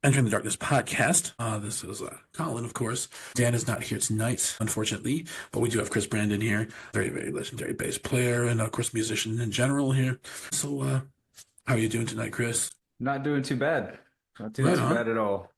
Entering the Darkness podcast. This is Colin, of course. Dan is not here tonight, unfortunately, but we do have Chris Brandon here, very, very legendary bass player and, of course, musician in general here. So, how are you doing tonight, Chris? Not doing too bad. Not doing Right too on. bad at all.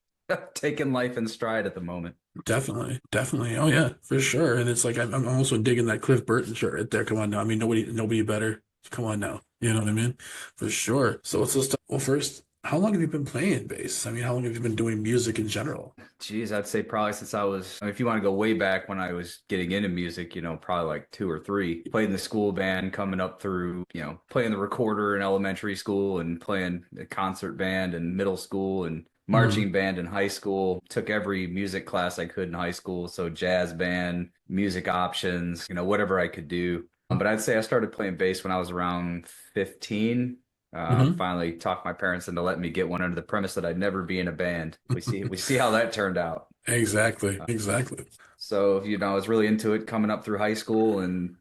Taking life in stride at the moment. Definitely, definitely. Oh yeah, for sure. And it's like I'm also digging that Cliff Burton shirt right there. Come on now. I mean, nobody better. Come on now. You know what I mean? For sure. So let's just well first. How long have you been playing bass? I mean, how long have you been doing music in general? Geez, I'd say probably since if you want to go way back when I was getting into music, probably like two or three. Played in the school band coming up through, playing the recorder in elementary school and playing the concert band in middle school and Hmm. marching band in high school. Took every music class I could in high school. So jazz band, music options, whatever I could do. But I'd say I started playing bass when I was around 15. Hmm. Finally talked my parents into letting me get one under the premise that I'd never be in a band. We see how that turned out. Exactly, Uh, exactly. so, I was really into it coming up through high school, and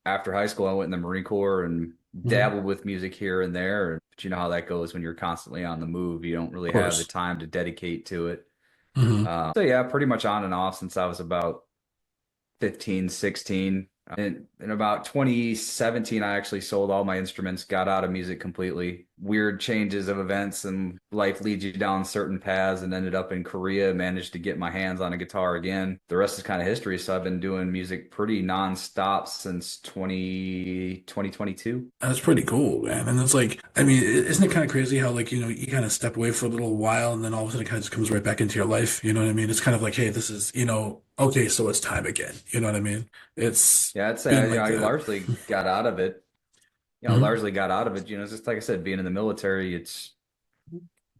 after high school, I went in the Marine Corps and Mhm. dabbled with music here and there. But you know how that goes when you're constantly on the move. You don't Of really have the course. time to dedicate to it. Hmm. So yeah, pretty much on and off since I was about 15, 16. In about 2017, I actually sold all my instruments, got out of music completely. Weird changes of events and life leads you down certain paths and ended up in Korea, managed to get my hands on a guitar again. The rest is kind of history. So I've been doing music pretty nonstop since 2022. That's pretty cool, man. And it's like, I mean, isn't it kind of crazy how like, you kind of step away for a little while and then all of a sudden it kind of just comes right back into your life. You know what I mean? It's kind of like, hey, this is, okay, so it's time again. You know what I mean? It's Yeah, I'd been say like I that. largely got out of it. Hmm. Largely got out of it. Just like I said, being in the military,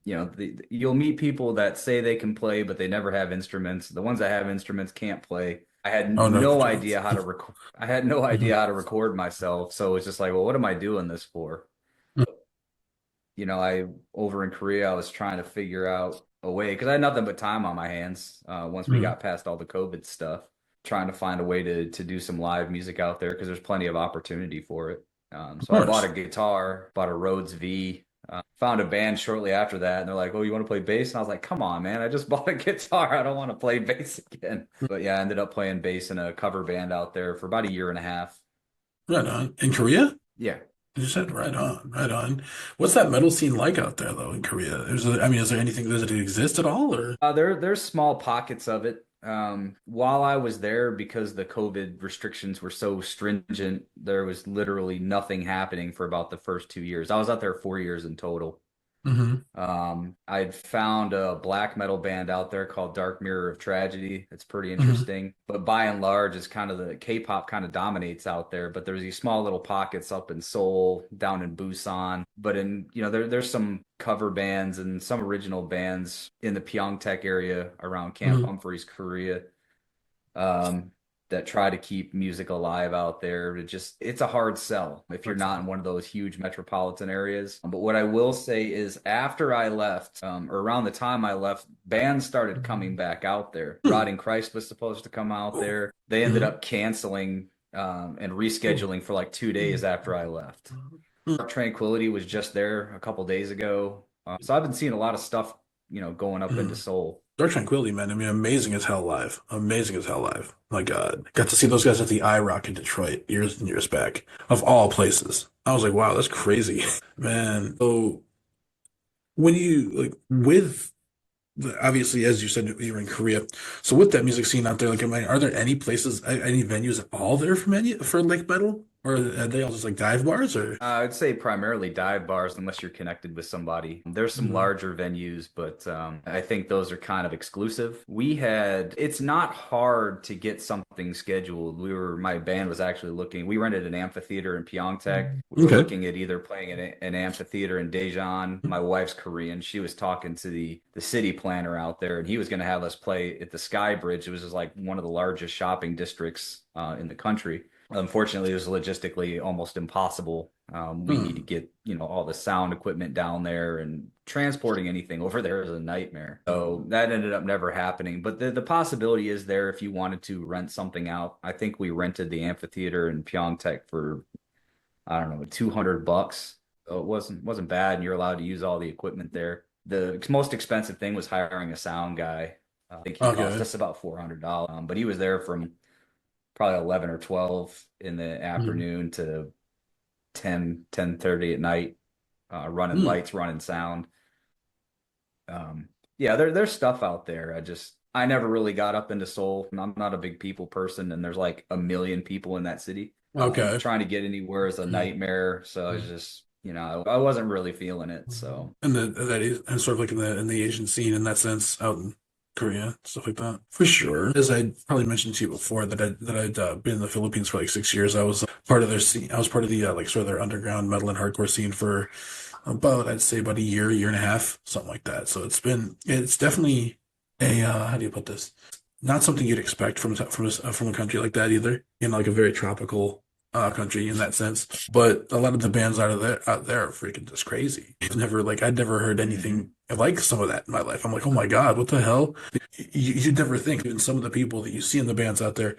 you'll meet people that say they can play, but they never have instruments. The ones that have instruments can't play. I had Oh, no no chance. idea how to record. I had no Hmm. idea how to record myself. So it's just like, well, what am I doing this for? I over in Korea, I was trying to figure out a way because I had nothing but time on my hands. Once we Hmm. got past all the COVID stuff, trying to find a way to do some live music out there because there's plenty of opportunity for it. Of So I bought a course. guitar, bought a Rhodes V. Found a band shortly after that, and they're like, "Oh, you want to play bass?" And I was like, "Come on, man! I just bought a guitar. I don't want to play bass again." But yeah, I ended up playing bass in a cover band out there for about a year and a half. Right on. In Korea? Yeah, You said right on, right on. What's that metal scene like out there though in Korea? I mean, is there anything, does it exist at all or? there's small pockets of it. While I was there, because the COVID restrictions were so stringent, there was literally nothing happening for about the first 2 years. I was out there 4 years in total. Hmm. I'd found a black metal band out there called Dark Mirror of Tragedy. It's pretty Hmm. interesting, but by and large, it's kind of the K-pop kind of dominates out there. But there's these small little pockets up in Seoul, down in Busan. But there's some cover bands and some original bands in the Pyeongtaek area around Camp Hmm. Humphreys, Korea, um, that try to keep music alive out there. It's a hard sell if you're not in one of those huge metropolitan areas. But what I will say is after I left, or around the time I left, bands started coming back out there. Hmm. Rotting Christ was supposed to come out Oh. there. They ended Hmm. up canceling and Oh. rescheduling for like 2 days after I left. Tranquility was just there a couple days ago. So I've been seeing a lot of stuff, going up into Hmm. Seoul. Dark Tranquility, man. I mean, amazing as hell live. Amazing as hell live. My God. Got to see those guys at the IROC in Detroit years and years back, of all places. I was like, wow, that's crazy. Man. So when you like with obviously, as you said, you were in Korea. So with that music scene out there, like, are there any places, any venues at all there for like metal? Or are they all just like dive bars or? I'd say primarily dive bars, unless you're connected with somebody. There's some Mhm. larger venues, but I think those are kind of exclusive. It's not hard to get something scheduled. My band was actually we rented an amphitheater in Pyeongtaek. We were Okay. looking at either playing an amphitheater in Daejeon. My wife's Korean. She was talking to the city planner out there, and he was going to have us play at the Sky Bridge. It was just like one of the largest shopping districts in the country. Unfortunately, it was logistically almost impossible. We need to Hmm. get, all the sound equipment down there, and transporting anything over there is a nightmare. So that ended up never happening. But the possibility is there if you wanted to rent something out. I think we rented the amphitheater in Pyeongtaek for, I don't know, $200. So it wasn't bad, and you're allowed to use all the equipment there. The most expensive thing was hiring a sound guy. I think he cost Okay. us about $400, but he was there from probably 11 or 12 in the Mm. afternoon to 10:30 at night, running Mm. lights, running sound. Yeah, there's stuff out there. I never really got up into Seoul. I'm not a big people person, and there's like a million people in that city. Okay. Trying to get anywhere is a Mm. nightmare. So it's Mm. just, I wasn't really feeling it. So And that is and sort of like in the Asian scene in that sense out in Korea, stuff like that. For sure. As I probably mentioned to you before that I'd been in the Philippines for like 6 years. I was part of their scene. I was part of the like sort of their underground metal and hardcore scene for about I'd say about a year and a half, something like that. So it's definitely a how do you put this? Not something you'd expect from a country like that either, in like a very tropical country in that sense. But a lot of the bands out there are freaking just crazy. I'd never heard hmm anything like some of that in my life. I'm like, oh my God, what the hell? You'd never think, even some of the people that you see in the bands out there,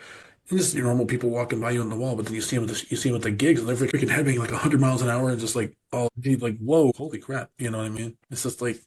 and just your normal people walking by you on the wall, but then you see them at the gigs and they're freaking headbanging like 100 miles an hour and just like all like, whoa, holy crap. You know what I mean? It's just like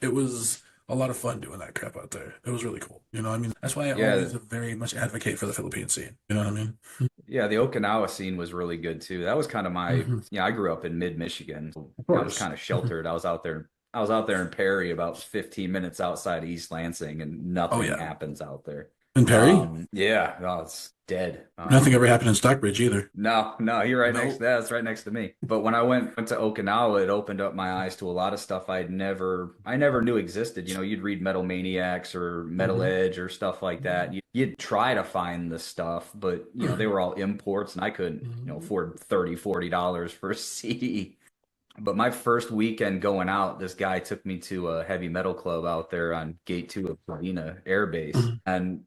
it was a lot of fun doing that crap out there. It was really cool. You know what I mean? That's why I yeah, always very much advocate for the Philippine scene. You know what I mean? yeah, the Okinawa scene was really good too. That was kind of my, Hmm. I grew up in mid Michigan. So Of I was course. kind of Hmm. sheltered. I was out there in Perry, about 15 minutes outside of East Lansing, and Oh nothing yeah. happens out there. In Perry? Yeah, no, it's dead. Nothing ever happened in Stockbridge either. No, you're right next to No. that. It's right next to me. But when I went to Okinawa, it opened up my eyes to a lot of stuff I never knew existed. You'd read Metal Maniacs or Metal Hmm. Edge or stuff like that. You'd try to find the stuff, but they were all imports, and I couldn't, afford $30, $40 for a CD. But my first weekend going out, this guy took me to a heavy metal club out there on Gate 2 of Salina Air Base. And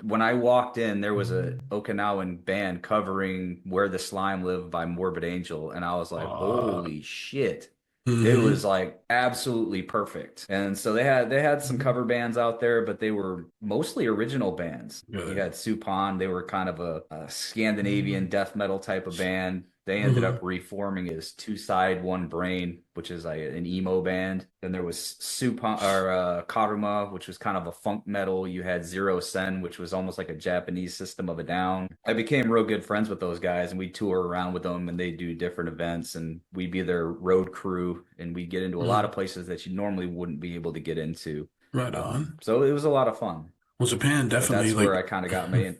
when I walked in, there was a Okinawan band covering Where the Slime Lived by Morbid Angel. And I was like, Uh, holy shit. It hmm. was like absolutely perfect. And so they had some cover bands out there, but they were mostly original bands. You Good. had Supon, they were kind of a Scandinavian death metal type of band. They ended Hmm. up reforming as Two Side One Brain, which is like an emo band. Then there was Karuma, which was kind of a funk metal. You had Zero Sen, which was almost like a Japanese System of a Down. I became real good friends with those guys, and we tour around with them, and they do different events, and we'd be their road crew, and we get into a lot Hmm. of places that you normally wouldn't be able to get into. Right on. So it was a lot of fun. Well, Japan But definitely that's where like I kind of got my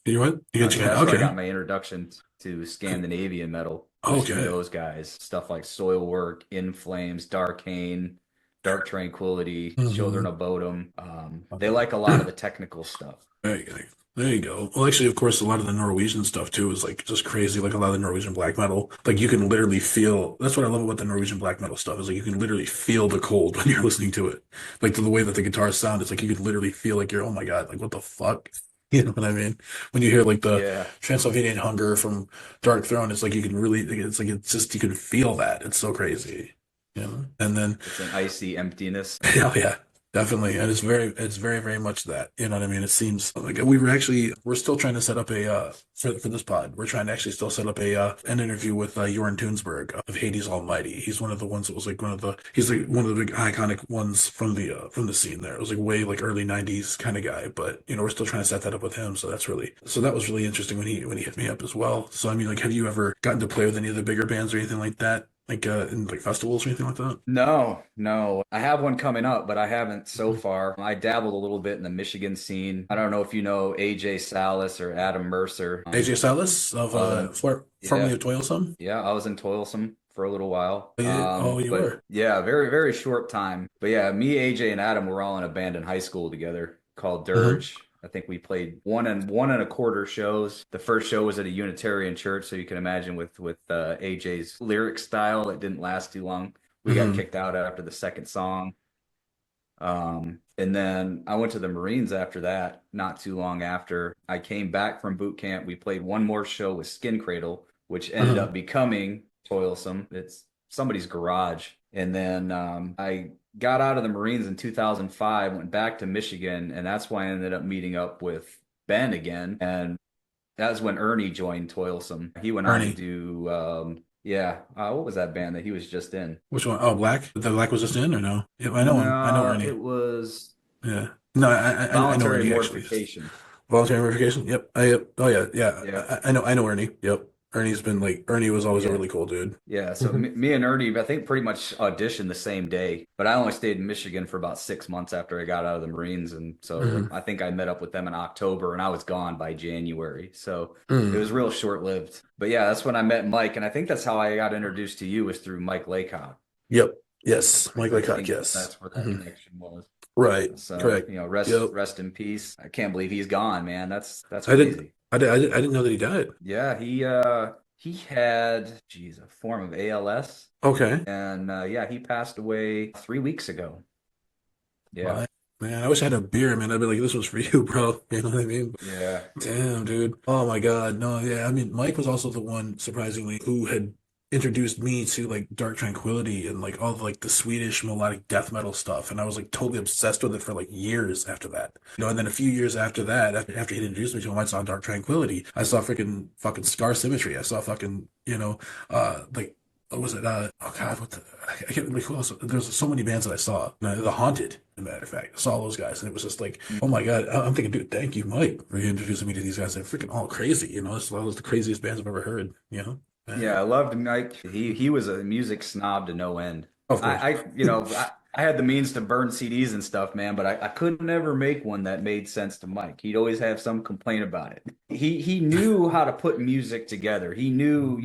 you know what? You got So Japan. that's where I Okay. got my introduction to Scandinavian metal was through Okay. those guys. Stuff like Soilwork, In Flames, Darkane, Dark Tranquility, Children Hmm. of Bodom. They Okay. like a lot of the technical stuff. There you go. There you go. Well, actually, of course, a lot of the Norwegian stuff too is like just crazy. Like a lot of the Norwegian black metal, like you can literally feel. That's what I love about the Norwegian black metal stuff is like you can literally feel the cold when you're listening to it. Like the way that the guitars sound, it's like you can literally feel like you're, oh my God, like what the fuck? You know what I mean? When you hear like the Yeah, Transylvanian Hunger from Dark Throne, it's like you can really, it's like it's just you can feel that. It's so crazy. You know? And then it's an icy emptiness. yeah, yeah, definitely. And it's very, very much that. You know what I mean? It seems like we're still trying to set up a, for this pod, we're trying to actually still set up an interview with, Jorn Tunsberg of Hades Almighty. He's one of the ones that was like he's like one of the big iconic ones from the scene there. It was like way like early 90s kind of guy, but we're still trying to set that up with him. So that was really interesting when he hit me up as well. So, I mean, like, have you ever gotten to play with any of the bigger bands or anything like that? Like, in like festivals or anything like that? No, no. I have one coming up, but I haven't so far. I dabbled a little bit in the Michigan scene. I don't know if you know AJ Salas or Adam Mercer. AJ Salas of I was in, formerly yeah, of Toilsome. Yeah, I was in Toilsome for a little while. Oh, you But were. yeah, very, very short time. But yeah, me, AJ, and Adam were all in a band in high school together called Uh-huh. Dirge. I think we played one and a quarter shows. The first show was at a Unitarian church, so you can imagine with AJ's lyric style, it didn't last too long. We got Hmm. kicked out after the second song. And then I went to the Marines after that, not too long after. I came back from boot camp. We played one more show with Skin Cradle, which ended Uh-huh. up becoming Toilsome. It's somebody's garage. And then I got out of the Marines in 2005, went back to Michigan, and that's why I ended up meeting up with Ben again. And that was when Ernie joined Toilsome. He went on to Ernie. do Yeah. What was that band that he was just in? Which one? Oh, Black. The Black was just in, or no? Yeah, I know him. I know No, it Ernie. was Yeah. No, I know Voluntary Ernie actually. Mortification. Voluntary verification. Yep. Yep. Oh yeah. Yeah. Yeah. I know Ernie. Yep. Ernie was always a Yeah. really cool dude. Yeah, so Mhm. me and Ernie, I think pretty much auditioned the same day, but I only stayed in Michigan for about 6 months after I got out of the Marines, and so Mhm. I think I met up with them in October, and I was gone by January, so it was Mhm. real short-lived. But yeah, that's when I met Mike, and I think that's how I got introduced to you was through Mike Laycock. Yep. Yes. Mike I Laycock. think Yes. that's where that Mhm. connection was. Right. So Correct. rest Yep. rest in peace. I can't believe he's gone, man. That's I didn't. crazy. I didn't know that he died. Yeah, he had, geez, a form of ALS. Okay. And yeah, he passed away 3 weeks ago. Yeah. My man, I wish I had a beer, man. I'd be like, this was for you, bro. You know what I mean? Yeah. Damn, dude. Oh my God. No, yeah. I mean, Mike was also the one, surprisingly, who had introduced me to like Dark Tranquillity and like all of like the Swedish melodic death metal stuff. And I was like totally obsessed with it for like years after that. And then a few years after that, after he introduced me to him, I saw Dark Tranquillity. I saw freaking fucking Scar Symmetry. I saw fucking, like what was it? Oh God, what the? I can't remember who else. There's so many bands that I saw. The Haunted, as a matter of fact, I saw those guys, and it was just like, oh my God. I'm thinking, dude, thank you, Mike, for introducing me to these guys. They're freaking all crazy. This was the craziest bands I've ever heard. Yeah, Man. I loved Mike. He was a music snob to no end. Of course. I had the means to burn CDs and stuff, man, but I couldn't ever make one that made sense to Mike. He'd always have some complaint about it. He knew how to put music together. He knew,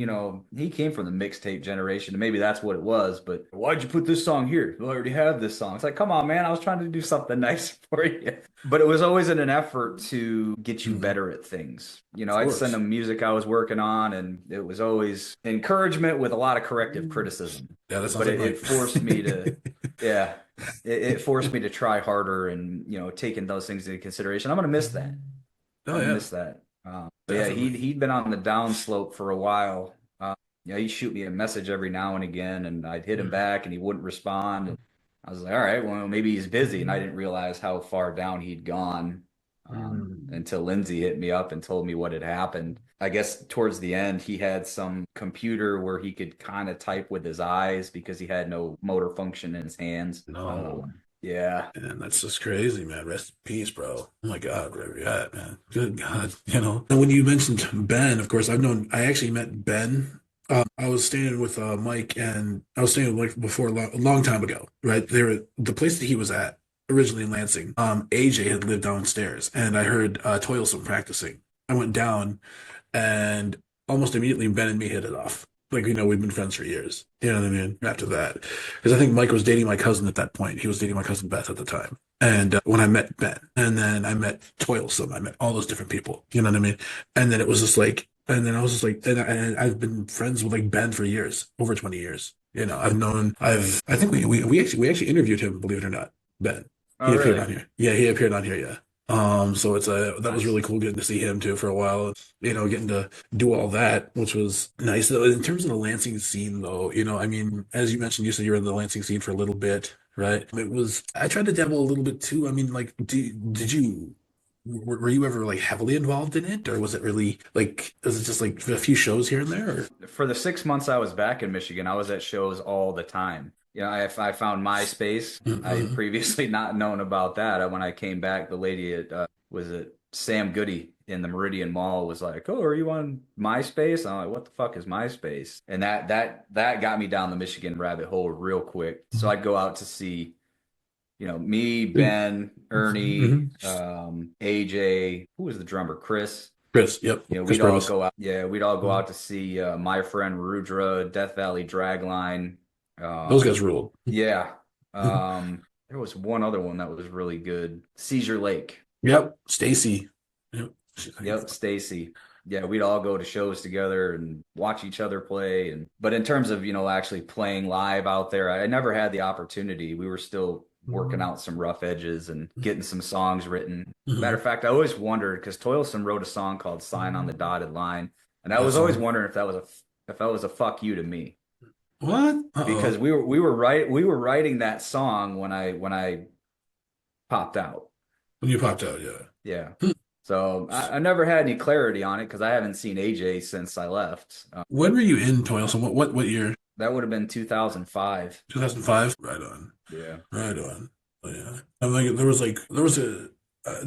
he came from the mixtape generation, and maybe that's what it was, but why'd you put this song here? You already have this song. It's like, come on, man, I was trying to do something nice for you. But it was always in an effort to get you Mhm. better at things. Of I'd send course. them music I was working on, and it was always encouragement with a lot of corrective criticism. Yeah, that sounds But like it Mike. forced me to, yeah, it forced me to try harder and, taking those things into consideration. I'm gonna miss that. Oh I'm gonna yeah, miss that. But yeah, definitely. he'd been on the downslope for a while. He'd shoot me a message every now and again, and I'd hit him back, and he wouldn't respond. And I was like, all right, well, maybe he's busy, and I didn't realize how far down he'd gone Mm. until Lindsay hit me up and told me what had happened. I guess towards the end, he had some computer where he could kind of type with his eyes because he had no motor function in his hands. No. Yeah. And that's just crazy, man. Rest in peace, bro. Oh my God, wherever you're at, man. Good God, And when you mentioned Ben, of course, I actually met Ben. I was staying with Mike, and I was staying with Mike before a long time ago, right? The place that he was at originally in Lansing. AJ had lived downstairs, and I heard Toilsome practicing. I went down, and almost immediately Ben and me hit it off. Like, we've been friends for years. You know what I mean? After that, because I think Mike was dating my cousin at that point. He was dating my cousin Beth at the time. And when I met Ben, and then I met Toilsome, I met all those different people. You know what I mean? And then it was just like, and then I was just like, and I've been friends with like Ben for years, over 20 years. I think we actually interviewed him, believe it or not, Ben. Oh, He appeared really? on here. Yeah, he appeared on here. Yeah. So that was Nice. really cool getting to see him too for a while, getting to do all that, which was nice. Though, in terms of the Lansing scene, though, I mean, as you mentioned, you said you were in the Lansing scene for a little bit, right? I tried to dabble a little bit too. I mean, like, were you ever like heavily involved in it, or was it really like, was it just like a few shows here and there? Or? For the 6 months I was back in Michigan, I was at shows all the time. I found MySpace. I had Mhm. previously not known about that. When I came back, the lady at was it Sam Goody in the Meridian Mall was like, "Oh, are you on MySpace?" I'm like, "What the fuck is MySpace?" And that got me down the Michigan rabbit hole real quick. So I'd go out to see, me, Ben, Ernie, Mhm. AJ, who was the drummer, Chris. Chris, yep, Chris We'd all Purvis. go out. Yeah, we'd all go Mhm. out to see my friend Rudra, Death Valley Dragline. Those guys Um, ruled. yeah. There was one other one that was really good. Seizure Lake. Yep, Stacy. Yep. Yep, Stacy. Yeah, we'd all go to shows together and watch each other play. But in terms of, actually playing live out there, I never had the opportunity. We were still working Mhm. out some rough edges and getting some songs written. Matter Mhm. of fact, I always wondered because Toilsome wrote a song called Sign on the Dotted Line. And I That was always song. wondering if that was a fuck you to me. What? Because Uh-oh. we were writing that song when I popped out. When you popped out, yeah. Yeah. So I never had any clarity on it because I haven't seen AJ since I left. When were you in Toilsome? What year? That would have been 2005. 2005? Right on. Yeah. Right on. Oh, yeah. I'm like, there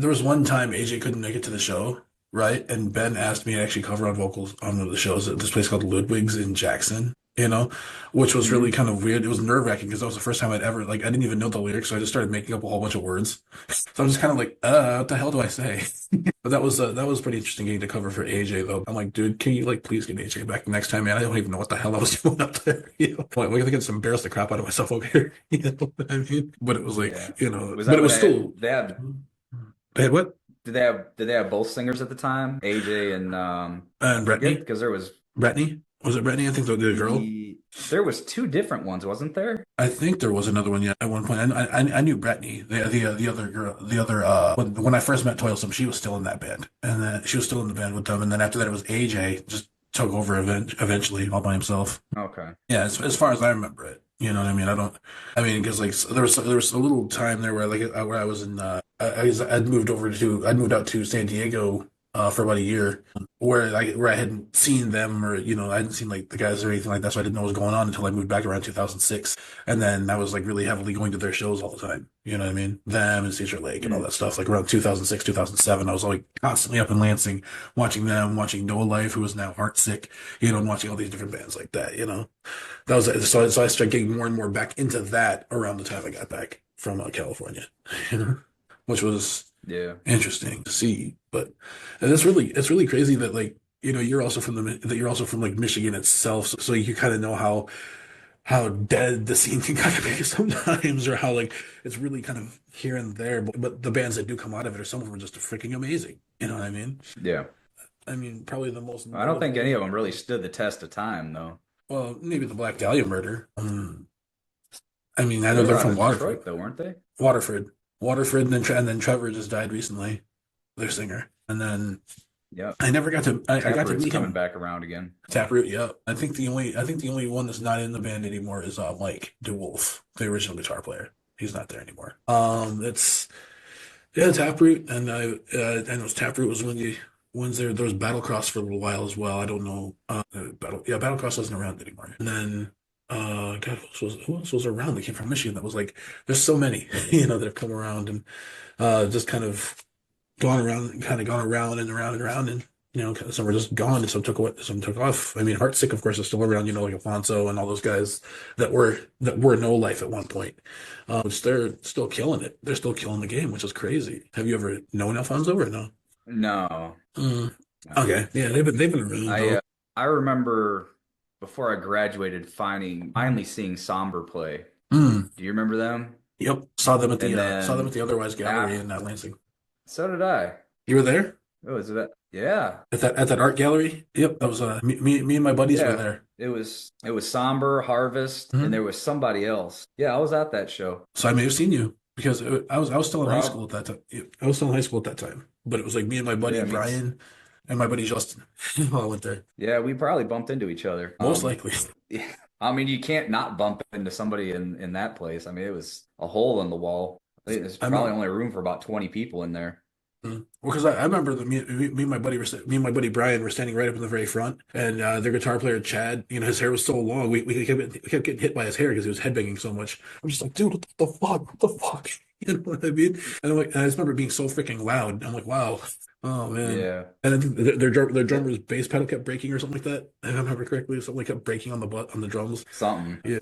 was one time AJ couldn't make it to the show, right? And Ben asked me to actually cover on vocals on one of the shows at this place called Ludwig's in Jackson, which was really Hmm. kind of weird. It was nerve-wracking because that was the first time I'd ever, like, I didn't even know the lyrics, so I just started making up a whole bunch of words. So I'm just kind of like, what the hell do I say? But that was pretty interesting getting to cover for AJ though. I'm like, dude, can you like please get AJ back next time, man? I don't even know what the hell I was doing up there. Like, I think it's embarrassed the crap out of myself over here. You know what I mean? But it was like, Yeah. Was but that it when was still. they had They had what? did they have both singers at the time? AJ and I And forget Brittany? because there was Brittany? Was it Brittany? I think the girl. there was two different ones, wasn't there? I think there was another one yet at one point. I knew Brittany, the other girl, the other when I first met Toilsome, she was still in that band, and then she was still in the band with them, and then after that it was AJ just took over eventually all by himself. Okay. Yeah, as far as I remember it, you know what I mean. I mean, because like there was a little time there where where I was in I'd moved out to San Diego for about a year where I hadn't seen them or I hadn't seen like the guys or anything like that, so I didn't know what was going on until I moved back around 2006, and then I was like really heavily going to their shows all the time. You know what I mean? Them and Cedar Lake and all Hmm. that stuff. Like around 2006, 2007, I was like constantly up in Lansing, watching them, watching No Life, who is now Heartsick, and watching all these different bands like that. That was so I started getting more and more back into that around the time I got back from California, you know, which was Yeah. interesting to see. But and it's really crazy that like you're also from that you're also from like Michigan itself, so you kind of know how dead the scene can kind of be sometimes, or how like it's really kind of here and there. But the bands that do come out of it, or some of them are just freaking amazing. You know what I mean? Yeah. I mean, probably the most I don't think any notable. of them really stood the test of time, though. Well, maybe the Black Dahlia murder. I mean, I They know were they're out from of Waterford. Detroit, though, weren't they? Waterford, and then Trevor just died recently, their singer. And then Yep. I never got to I got to Taproot's meet coming him. back around again. Taproot, yeah. I think the only one that's not in the band anymore is Mike DeWolf, the original guitar player. He's not there anymore. It's yeah, Taproot, and I know Taproot was when you ones there was Battlecross for a little while as well. I don't know. Battlecross wasn't around anymore. And then God, who else was around that came from Michigan that was like there's so many, that have come around and just kind of gone around and around and around, and some were just gone, and some took off. I mean, Heartsick, of course, is still around. Like Alfonso and all those guys that were no life at one point, which they're still killing it. They're still killing the game, which is crazy. Have you ever known Alfonso or no? No, Mm, no. okay, yeah, they've been around I though. uh, I remember before I graduated, finally seeing Somber play. Mm, Do you remember them? yep, saw them at the And then Otherwise Gallery af in Lansing. so did I. You were there Oh, is that? Yeah, at that art gallery? Yep, that was me and my buddies were yeah. there. It was Somber, Harvest, and Mhm. there was somebody else. Yeah, I was at that show. So I may have seen you because I was still in high school Prob at that time. Yeah, I was still in high school at that time, but it was like me and my buddy yeah, Brian and my buddy Justin all went there. yeah, we probably bumped into each other. Most likely. Yeah, I mean, you can't not bump into somebody in that place. I mean, it was a hole in the wall. There's I probably remember. only room for about 20 people in there. Well, because I remember that me and my buddy me and my buddy Brian were standing right up in the very front, and their guitar player Chad, his hair was so long, we kept getting hit by his hair because he was headbanging so much. I'm just like, dude, what the fuck? What the fuck? You know what I mean? And I just remember being so freaking loud. I'm like, wow, oh man. Yeah. And I think their That drummer's bass pedal kept breaking or something like that. If I remember correctly, something like kept breaking on the drums. something. Yeah.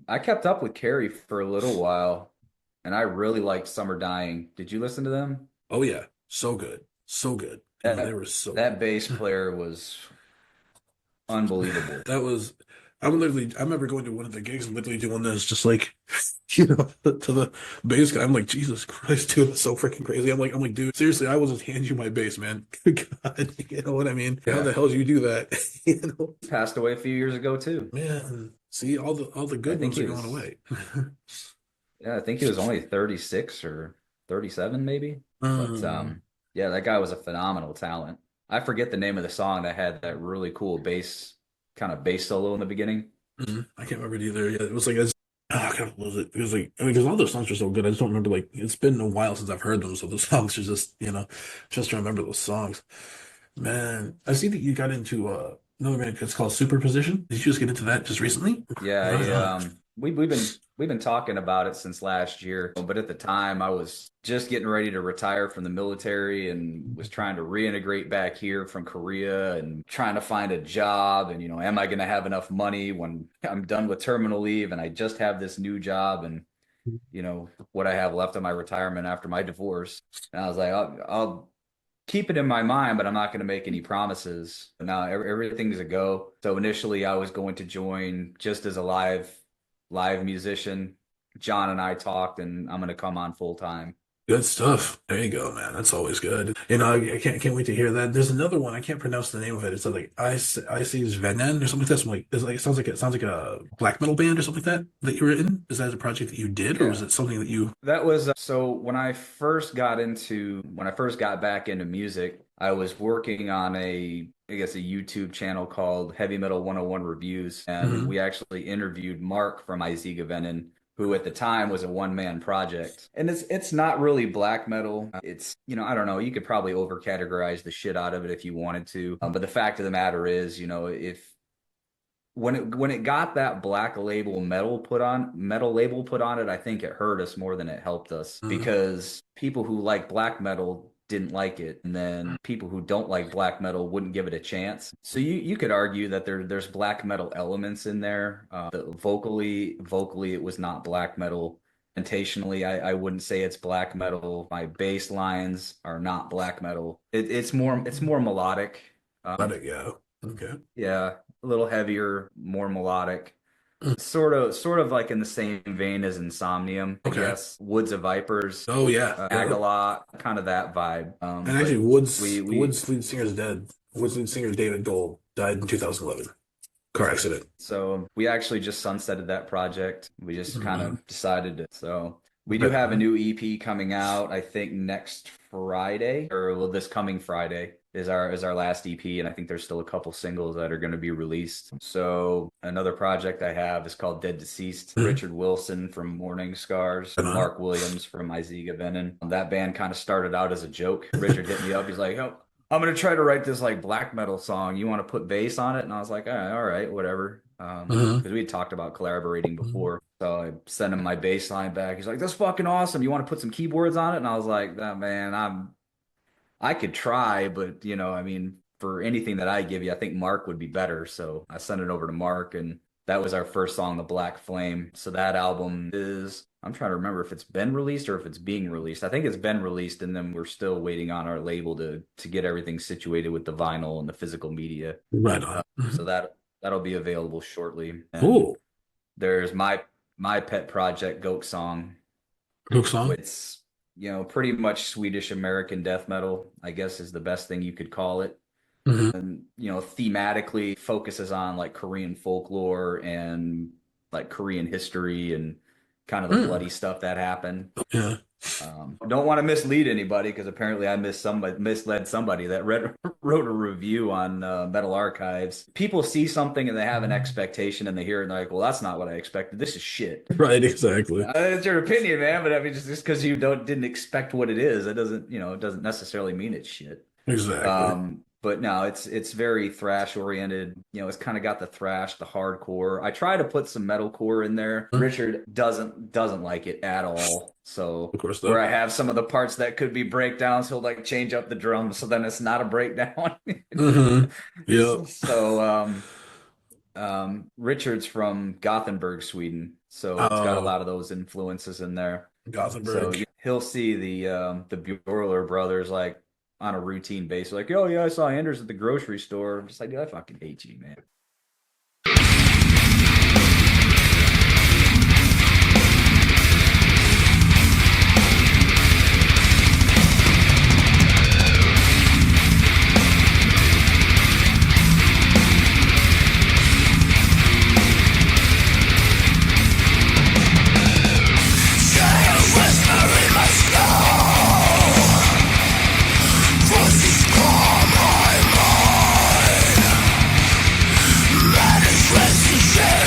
I kept up with Carrie for a little while, and I really liked Summer Dying. Did you listen to them? Oh yeah. So good. So good. They That were so that good. bass player was unbelievable. That was, I remember going to one of the gigs and literally doing this, just like, to the bass guy. I'm like, Jesus Christ, dude, that's so freaking crazy. I'm like, dude, seriously, I will just hand you my bass, man. God, you know what I mean? How Yeah. the hell do you do that? He passed away a few years ago too. Man, see, all the I good think ones are he going was away. yeah, I think he was only 36 or 37 maybe. But Mm, yeah, that guy was a phenomenal talent. I forget the name of the song that had that really cool bass kind of bass solo in the beginning. I can't remember it either. Yeah, it was like I gotta lose it because like I mean, because all those songs are so good. I just don't remember like it's been a while since I've heard them, so the songs are just just to remember those songs. Man, I see that you got into another band. It's called Superposition. Did you just get into that just recently? Yeah, Right on. we've been talking about it since last year, but at the time I was just getting ready to retire from the military and was trying to reintegrate back here from Korea and trying to find a job and am I going to have enough money when I'm done with terminal leave and I just have this new job and what I have left of my retirement after my divorce. And I was like, I'll keep it in my mind, but I'm not going to make any promises. Now everything's a go. So initially, I was going to join just as a live musician. John and I talked, and I'm going to come on full time. Good stuff. There you go, man. That's always good. I can't wait to hear that. There's another one. I can't pronounce the name of it. It's like I see Venan or something like that. It sounds like a black metal band or something like that that you were in. Is that a project that you did, or Yeah, was it something that you? that was so when I first got back into music, I was working on I guess a YouTube channel called Heavy Metal 101 Reviews, and Hmm. we actually interviewed Mark from Iziga Venom, who at the time was a one-man project. And it's not really black metal. It's, I don't know, you could probably overcategorize the shit out of it if you wanted to. But the fact of the matter is, if when it got that metal label put on it, I think it hurt us more than it helped us Hmm. because people who like black metal didn't like it, and then people who don't like black metal wouldn't give it a chance. So you could argue that there's black metal elements in there. Vocally it was not black metal. Intentionally, I wouldn't say it's black metal. My bass lines are not black metal. It's more melodic. Let it go. Okay. Yeah, a little heavier, more melodic. Mm. Sort of like in the same vein as Insomnium, I Okay. guess. Woods of Vipers, Oh yeah. Agalot, kind of that vibe. And actually, But Woods we Woods lead singer is dead. Woods lead singer David Gold died in 2011. Car accident. so we actually just sunsetted that project. We just kind Hmm. of decided to. So we do Right have a on. new EP coming out, I think next Friday, or well, this coming Friday is our last EP, and I think there's still a couple singles that are going to be released. So another project I have is called Dead Deceased. Mhm. Richard Wilson from Morning Scars, Right on. Mark Williams from Iziga Venom. That band kind of started out as a joke. Richard hit me up. He's like, "Oh, I'm gonna try to write this like black metal song. You want to put bass on it?" And I was like, all right, whatever. Hmm. Because we had talked about collaborating before. So I sent him my bass line back. He's like, "That's fucking awesome. You want to put some keyboards on it?" And I was like, "Nah, man, I could try, but I mean, for anything that I give you, I think Mark would be better." So I sent it over to Mark, and that was our first song, The Black Flame. So that album I'm trying to remember if it's been released or if it's being released. I think it's been released, and then we're still waiting on our label to get everything situated with the vinyl and the physical media. Right on. So that'll be available shortly. And Cool. there's my pet project, Goat Song, Cool song. it's pretty much Swedish American death metal, I guess is the best thing you could call it. Hmm. And thematically focuses on like Korean folklore and like Korean history and kind of the Mm. bloody stuff that happened. Yeah. Don't want to mislead anybody because apparently I misled somebody that wrote a review on Metal Archives. People see something and they have an expectation and they hear it and they're like, "Well, that's not what I expected. This is shit." Right. Exactly. It's your opinion, man. But I mean, just because you didn't expect what it is, it doesn't necessarily mean it's shit. Exactly. But no, it's very thrash oriented. It's kind of got the thrash, the hardcore. I try to put some metalcore in there. Mm. Richard doesn't like it at all. So Of course, where though. I have some of the parts that could be breakdowns, he'll like change up the drums so then it's not a breakdown. Hmm. Yep. So Richard's from Gothenburg, Sweden, so it's got a Oh, lot of those influences in there. So Gothenburg. he'll see the Bueller brothers like on a routine basis, like, "Oh yeah, I saw Anders at the grocery store." I'm just like, "Dude, I fucking hate you, man." Managed to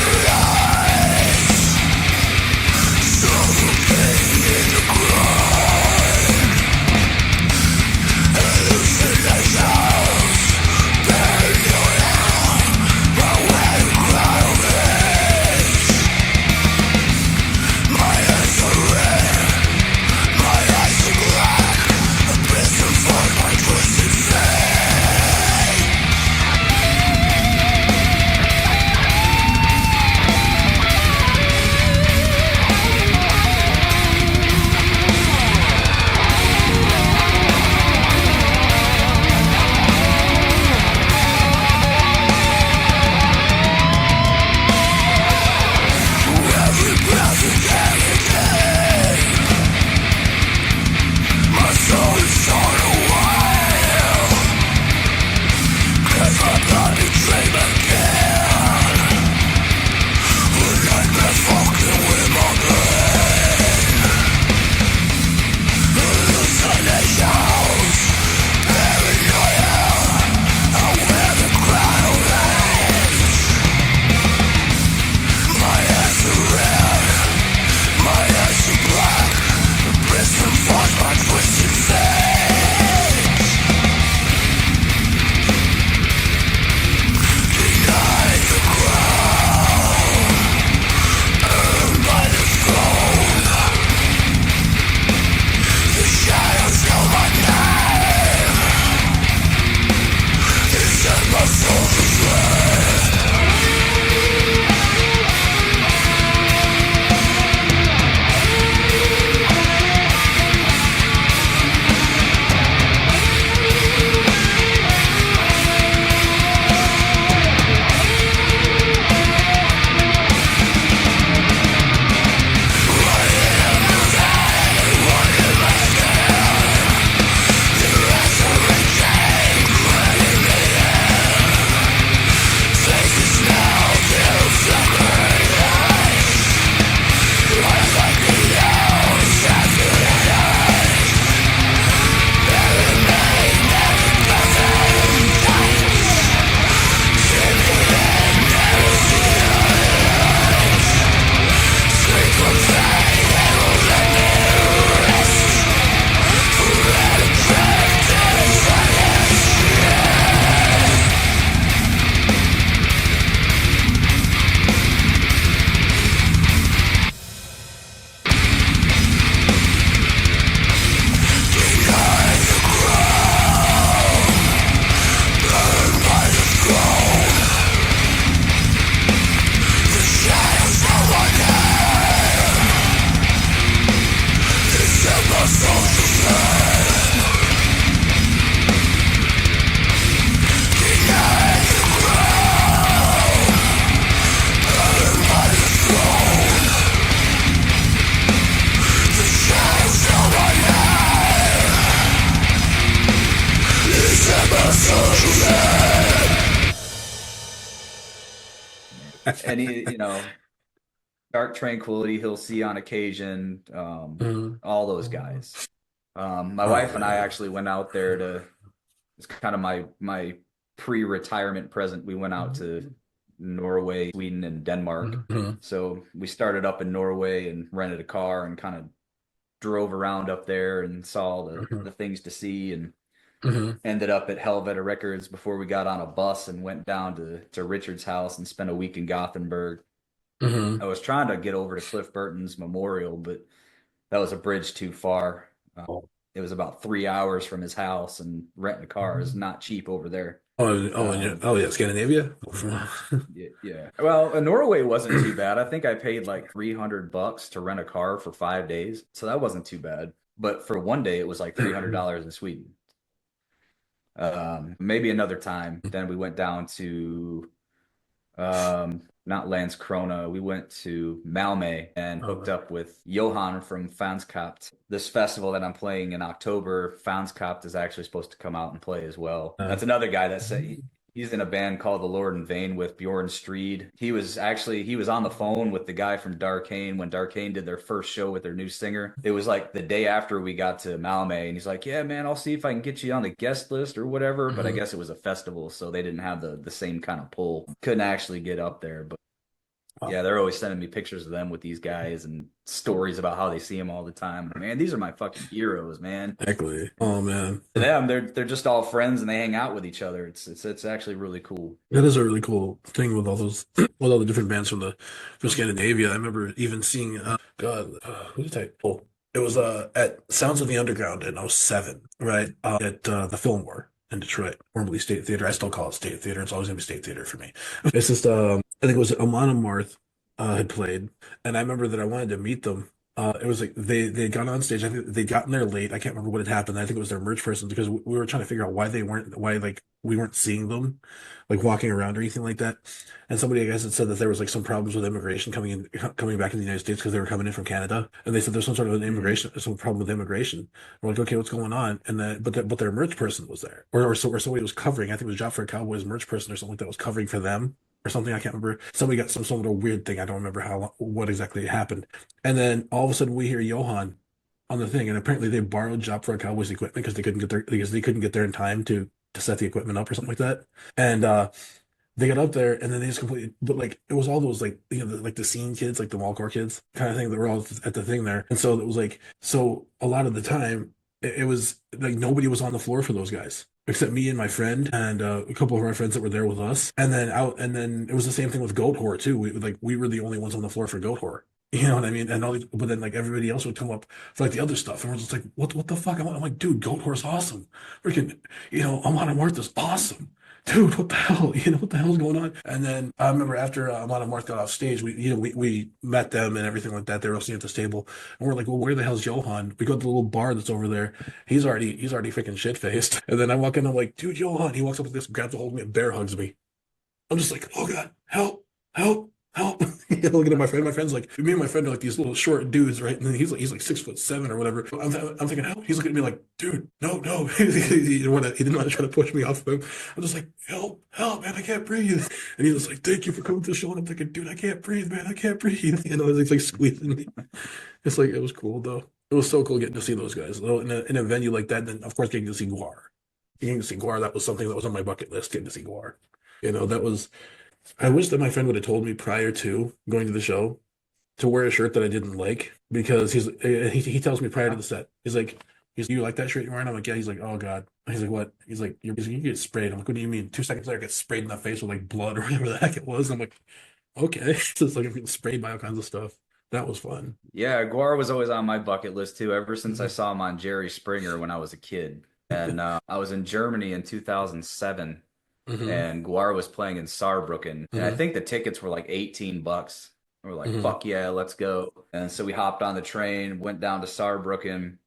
And Dark Tranquility, he'll see on occasion, Mhm. all those guys. My Oh wife and I man. actually went out there to, it's kind of my pre-retirement present. We went out to Norway, Sweden, and Denmark. Mhm. So we started up in Norway and rented a car and kind of drove around up there and saw Mhm. the things to see, and Mhm. ended up at Helveta Records before we got on a bus and went down to Richard's house and spent a week in Gothenburg. I Mhm. was trying to get over to Cliff Burton's memorial, but that was a bridge too far. Oh. It was about 3 hours from his house, and renting a car is not cheap over there. Um, Oh yeah, Scandinavia. yeah, yeah. Well, Norway wasn't too bad. I think I paid like $300 to rent a car for 5 days, so that wasn't too bad. But for one day, it was like $300 in Sweden. Maybe another time. Then we went down to not Landskrona. We went to Malmö and hooked Oh, up with Johan from Fanskapt. This festival that I'm playing in October, Fanskapt is actually supposed to come out and play as well. uh, That's another guy that said he's in a band called The Lord in Vain with Bjorn Streed. He was on the phone with the guy from Darkane when Darkane did their first show with their new singer. It was like the day after we got to Malmö, and he's like, "Yeah, man, I'll see if I can get you on the guest list or whatever." But I mhm. guess it was a festival, so they didn't have the same kind of pull. Couldn't actually get up there, but Oh, yeah, they're always sending me pictures of them with these guys and stories about how they see them all the time. Man, these are my fucking heroes, man. exactly. Oh man, To them, they're just all friends and they hang out with each other. It's actually really cool. that is a really cool thing with all those with all the different bands from Scandinavia. I remember even seeing God, who did I? Oh, it was at Sounds of the Underground in '07, right? At the Fillmore in Detroit, formerly State Theater. I still call it State Theater. It's always gonna be State Theater for me. It's just I think it was Amon Amarth had played, and I remember that I wanted to meet them. It was like they'd gone on stage. I think they'd gotten there late. I can't remember what had happened. I think it was their merch person because we were trying to figure out why like we weren't seeing them like walking around or anything like that. And somebody, I guess, had said that there was like some problems with immigration coming back in the United States because they were coming in from Canada. And they said there's some sort of Hmm. some problem with immigration. We're like, okay, what's going on? And then, but their merch person was there, or somebody was covering. I think it was Job for a Cowboys merch person or something like that was covering for them or something. I can't remember. Somebody got some little weird thing. I don't remember what exactly happened. And then all of a sudden we hear Johan on the thing, and apparently they borrowed Job for a Cowboys equipment because they couldn't get there in time to set the equipment up or something like that. And they got up there and then they just completely, but like it was all those like like the scene kids, like the mallcore kids kind of thing that were all at the thing there. And so it was like so a lot of the time it was like nobody was on the floor for those guys except me and my friend and a couple of our friends that were there with us. And then it was the same thing with Goat Whore too. We were the only ones on the floor for Goat Whore. You know what I mean? And but then like everybody else would come up for like the other stuff, and we're just like, what the fuck? I'm like, dude, Goat Whore's awesome. Freaking, Amon Amarth awesome. Dude, what the hell? What the hell's going on? And then I remember after Amon Amarth got off stage, we met them and everything like that. They were all sitting at this table, and we're like, well, where the hell's Johan? We go to the little bar that's over there. He's already freaking shit faced. And then I walk in, I'm like, dude, Johan. He walks up with this, grabs a hold of me, and bear hugs me. I'm just like, oh God, help, help, help. Looking at my friend. My friend's like, me and my friend are like these little short dudes, right? And then he's like 6'7" or whatever. I'm thinking, help. He's looking at me like, dude, no, no. He didn't want to try to push me off of him. I'm just like, help, help, man, I can't breathe. And he was like, thank you for coming to the show. And I'm thinking, dude, I can't breathe, man, I can't breathe. It's like squeezing me. It's like, it was cool though. It was so cool getting to see those guys. Though in a venue like that, then of course getting to see Guar. Getting to see Guar, that was something that was on my bucket list, getting to see Guar. That was I wish that my friend would have told me prior to going to the show to wear a shirt that I didn't like because he tells me prior to the set. You like that shirt you're wearing? I'm like, yeah. He's like, oh God. He's like, what? He's like, you get sprayed. I'm like, what do you mean? 2 seconds later, I get sprayed in the face with like blood or whatever the heck it was. I'm like, okay. So it's like I'm getting sprayed by all kinds of stuff. That was fun. Yeah, Guar was always on my bucket list too, ever since I Mhm. saw him on Jerry Springer when I was a kid. And I was in Germany in 2007, Hmm. and Guar was playing in Saarbrücken, and I Hmm. think the tickets were like $18. And we're like, Hmm. fuck yeah, let's go. And so we hopped on the train, went down to Saarbrücken,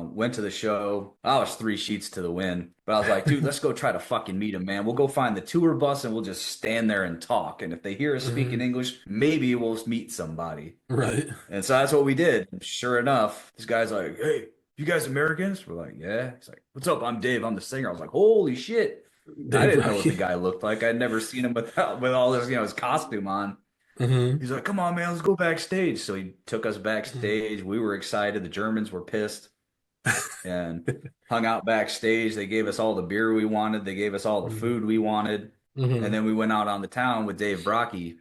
went to the show. I was three sheets to the wind, but I was like, dude, let's go try to fucking meet him, man. We'll go find the tour bus and we'll just stand there and talk. And if they hear us speaking Hmm. English, maybe we'll meet somebody. Right. And so that's what we did. Sure enough, this guy's like, "Hey, "You guys Americans?" We're like, "Yeah." He's like, "What's up? I'm Dave. I'm the singer." I was like, "Holy shit!" I Dave didn't know what the Rocky. guy looked like. I'd never seen him with all this, his costume on. Hmm. He's like, "Come on, man, let's go backstage." So he took us Hmm. backstage. We were excited. The Germans were pissed and hung out backstage. They gave us all the beer we wanted. They gave us all the food we wanted. And Hmm. then we went out on the town with Dave Brocky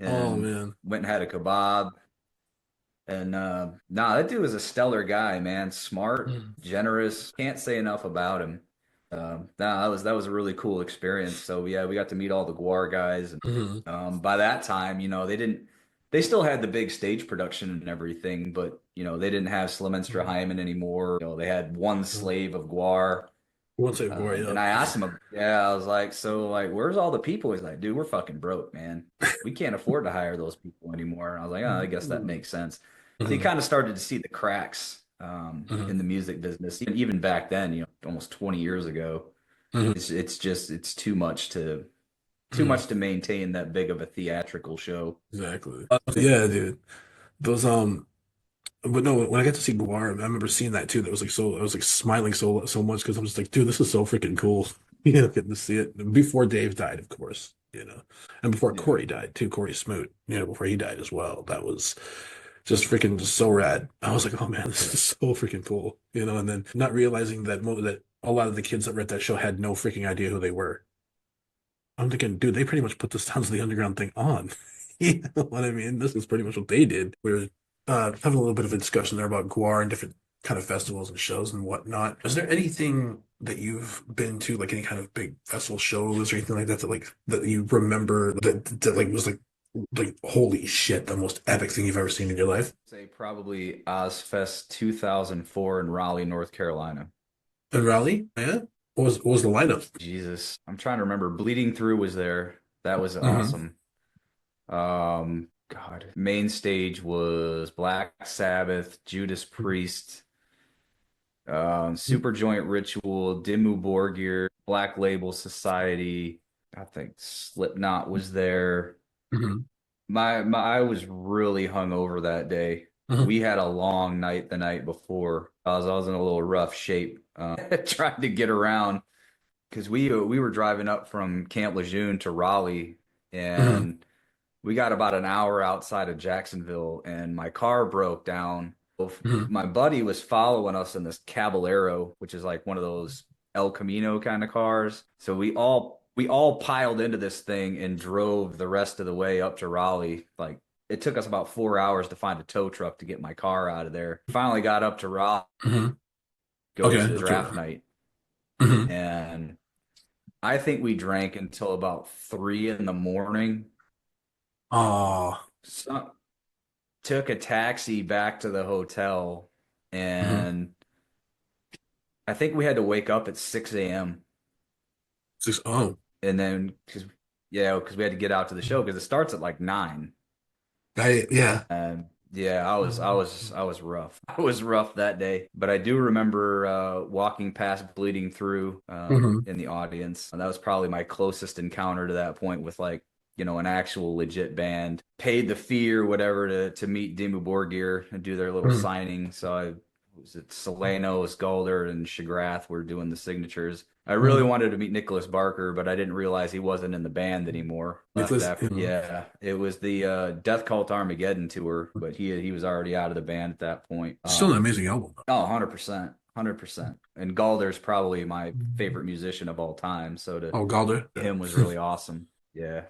Oh and man. went and had a kebab. And nah, that dude was a stellar guy, man. Smart, Hmm. generous. Can't say enough about him. Nah, that was a really cool experience. So yeah, we got to meet all the Guar guys. And Hmm. by that time, they still had the big stage production and everything, but they didn't have Slimenstra Hmm. Hyman anymore. They had one slave of Guar. Once I war, And yep. I asked him, yeah, I was like, so like, where's all the people? He's like, dude, we're fucking broke, man. We can't afford to hire those people anymore. And I was like, oh, I guess that makes sense. So you Hmm. kind of started to see the cracks in Hmm. the music business. Even back then, almost 20 years ago, Hmm. it's too Hmm. much to maintain that big of a theatrical show. Exactly. Yeah, dude. Those but no, when I got to see Guar, I remember seeing that too. That was like so, I was like smiling so much because I'm just like, dude, this is so freaking cool. Getting to see it before Dave died, of course, and before Yeah. Corey died too, Corey Smoot, before he died as well. That was just freaking just so rad. I was like, oh man, this is so freaking cool, and then not realizing that a lot of the kids that were at that show had no freaking idea who they were. I'm thinking, dude, they pretty much put the Sounds of the Underground thing on. You know what I mean? This is pretty much what they did. We were having a little bit of a discussion there about Guar and different kind of festivals and shows and whatnot. Is there anything that you've been to, like any kind of big festival shows or anything like that, that you remember that like was like holy shit, the most epic thing you've ever seen in your life? Say probably Ozfest 2004 in Raleigh, North Carolina. In Raleigh? Yeah. What was the lineup? Jesus, I'm trying to remember. Bleeding Through was there. That was Hmm. awesome. God, main stage was Black Sabbath, Judas Priest, Super Joint Ritual, Dimmu Borgir, Black Label Society. I think Slipknot was there. Hmm. I was really hungover that day. Hmm. We had a long night the night before. I was in a little rough shape, trying to get around because we were driving up from Camp Lejeune to Raleigh, Hmm. and we got about an hour outside of Jacksonville, and my car broke down. Hmm. My buddy was following us in this Caballero, which is like one of those El Camino kind of cars. So we all piled into this thing and drove the rest of the way up to Raleigh. Like it took us about 4 hours to find a tow truck to get my car out of there. Finally got up to Raleigh, Hmm. go Okay. to the That's draft right. night, Hmm. and I think we drank until about 3 in the morning. Oh. So, took a taxi back to the hotel, and I think we had to wake up at 6 a.m. Oh. and then because we had to get out to the show because it starts at like 9. Yeah. And yeah, I was rough. I was rough that day. But I do remember walking past Bleeding Through Hmm. in the audience. And that was probably my closest encounter to that point with like, an actual legit band. Paid the fee or whatever to meet Dimmu Borgir and do their little Hmm. signing. So I was at Solano, Skalder, and Shagrath were doing the signatures. I really Hmm. wanted to meet Nicholas Barker, but I didn't realize he wasn't in the band anymore. Left Nicholas, after, yeah, it was the Death Cult Armageddon tour, but he was already out of the band at that point. still an amazing album. Oh, 100%, 100%. And Galder's probably my favorite musician of all time, so to Oh, Galder. Yeah. him was really awesome. Yeah.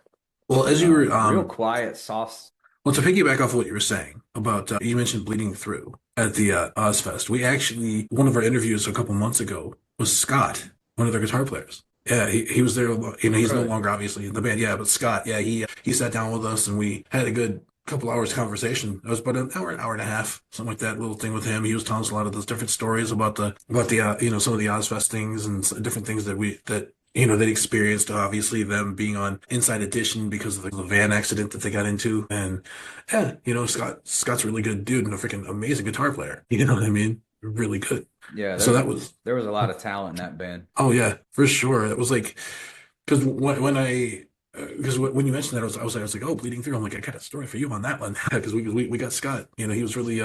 Well, as you were, Real quiet, soft. well, to piggyback off what you were saying about, you mentioned Bleeding Through at the Ozfest. We actually, one of our interviews a couple months ago was Scott, one of their guitar players. Yeah, he was there. He's no Really? longer obviously in the band. Yeah, but Scott, yeah, he sat down with us and we had a good couple hours conversation. It was about an hour and a half, something like that. Little thing with him. He was telling us a lot of those different stories about the some of the Ozfest things and different things that they'd experienced, obviously, them being on Inside Edition because of the van accident that they got into. And yeah, Scott's a really good dude and a freaking amazing guitar player. You know what I mean? Really good. Yeah, So that was, there was a lot of talent in that band. oh yeah, for sure. It was like, because when I because when you mentioned that, I was like, oh, bleeding through. I'm like, I got a story for you on that one because we got Scott. He was really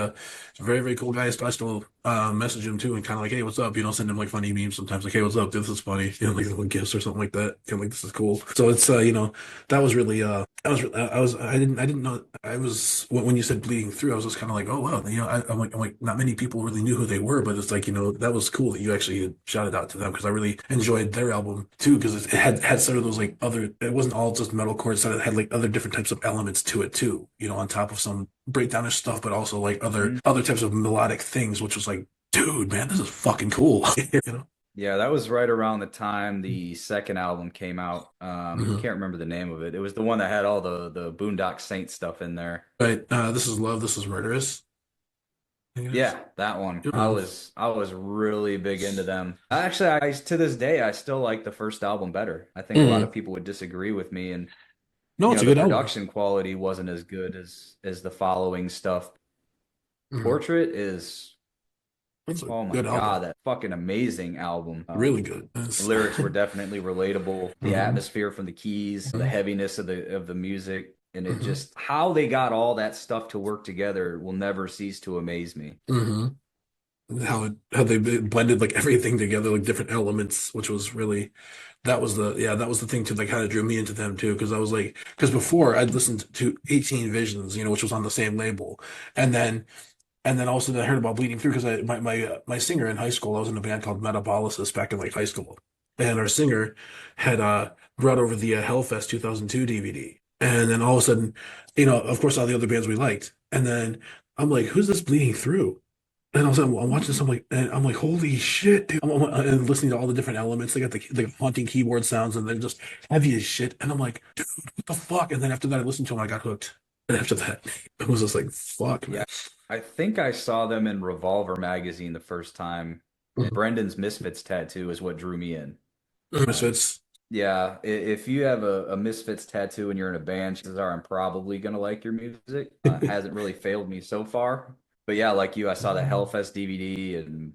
very very cool guy. I still message him too and kind of like, hey, what's up? Send him like funny memes sometimes, like, hey, what's up? Dude, this is funny. Like little gifts or something like that. Like this is cool. So it's that was really I didn't know I was when you said bleeding through, I was just kind of like, oh wow, I'm like not many people really knew who they were, but it's like that was cool that you actually shouted out to them because I really enjoyed their album too because it had sort of those like other. It wasn't all just metalcore. It had like other different types of elements to it too. On top of some breakdownish stuff, but also like other Mhm. other types of melodic things, which was like, dude, man, this is fucking cool. you know? Yeah, that was right around the time the second album came out. Mhm. Can't remember the name of it. It was the one that had all the Boondock Saints stuff in there. Right. This is love. This is murderous. I think it is. Yeah, that one. I Yeah. was I was really big into them. Actually, I to this day I still like the first album better. I think a lot Mhm. of people would disagree with me, and No, it's a the good album. production quality wasn't as good as the following stuff. Mhm. Portrait is, It's a oh my good album. God, that fucking amazing album. Really good. The lyrics were definitely relatable. The Mhm. atmosphere from the keys, the Mhm. heaviness of the music, and it Mhm. just how they got all that stuff to work together will never cease to amaze me. Mhm. How they blended like everything together, like different elements, which was really that was the thing too that kind of drew me into them too because I was like because before I'd listened to 18 Visions, which was on the same label, and then also I heard about Bleeding Through because my singer in high school, I was in a band called Metabolysis back in like high school, and our singer had brought over the Hellfest 2002 DVD, and then all of a sudden, of course, all the other bands we liked, and then I'm like, who's this Bleeding Through? And all of a sudden, I'm watching this, I'm like, holy shit, dude! And listening to all the different elements, they got the haunting keyboard sounds, and they're just heavy as shit, and I'm like, dude, what the fuck? And then after that, I listened to them, I got hooked. And after that, it was just like, fuck, man. Yeah, I think I saw them in Revolver magazine the first time, and Brendan's Misfits tattoo is what drew me in. Um, Misfits. yeah, if you have a Misfits tattoo and you're in a band, chances are I'm probably gonna like your music. Hasn't really failed me so far. But yeah, like you, I saw the Hellfest DVD and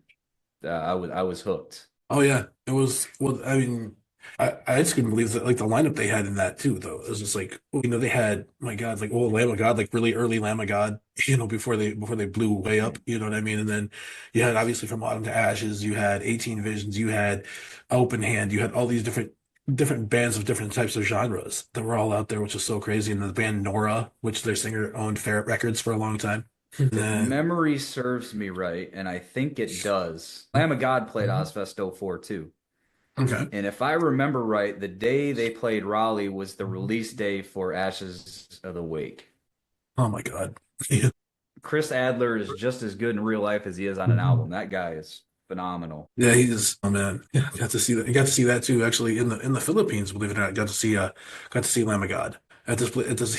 I was hooked. Oh yeah, it was. Well, I mean, I just couldn't believe that like the lineup they had in that too. Though it was just like they had my God, like Lamb of God, like really early Lamb of God, before they blew way up. Mhm. You know what I mean? And then you had obviously From Autumn to Ashes, you had 18 Visions, you had Open Hand, you had all these different bands of different types of genres that were all out there, which is so crazy. And the band Nora, which their singer owned Ferret Records for a long time. And If then memory serves me right, and I think it does, Lamb of God played Ozfest '04 too. okay. And if I remember right, the day they played Raleigh was the release day for Ashes of the Wake. Oh my God. Chris Adler is just as good in real life as he is on an album. That guy is phenomenal. Yeah, he's oh man. Yeah, got to see that. You got to see that too, actually in the Philippines. Believe it or not, got to see Lamb of God at this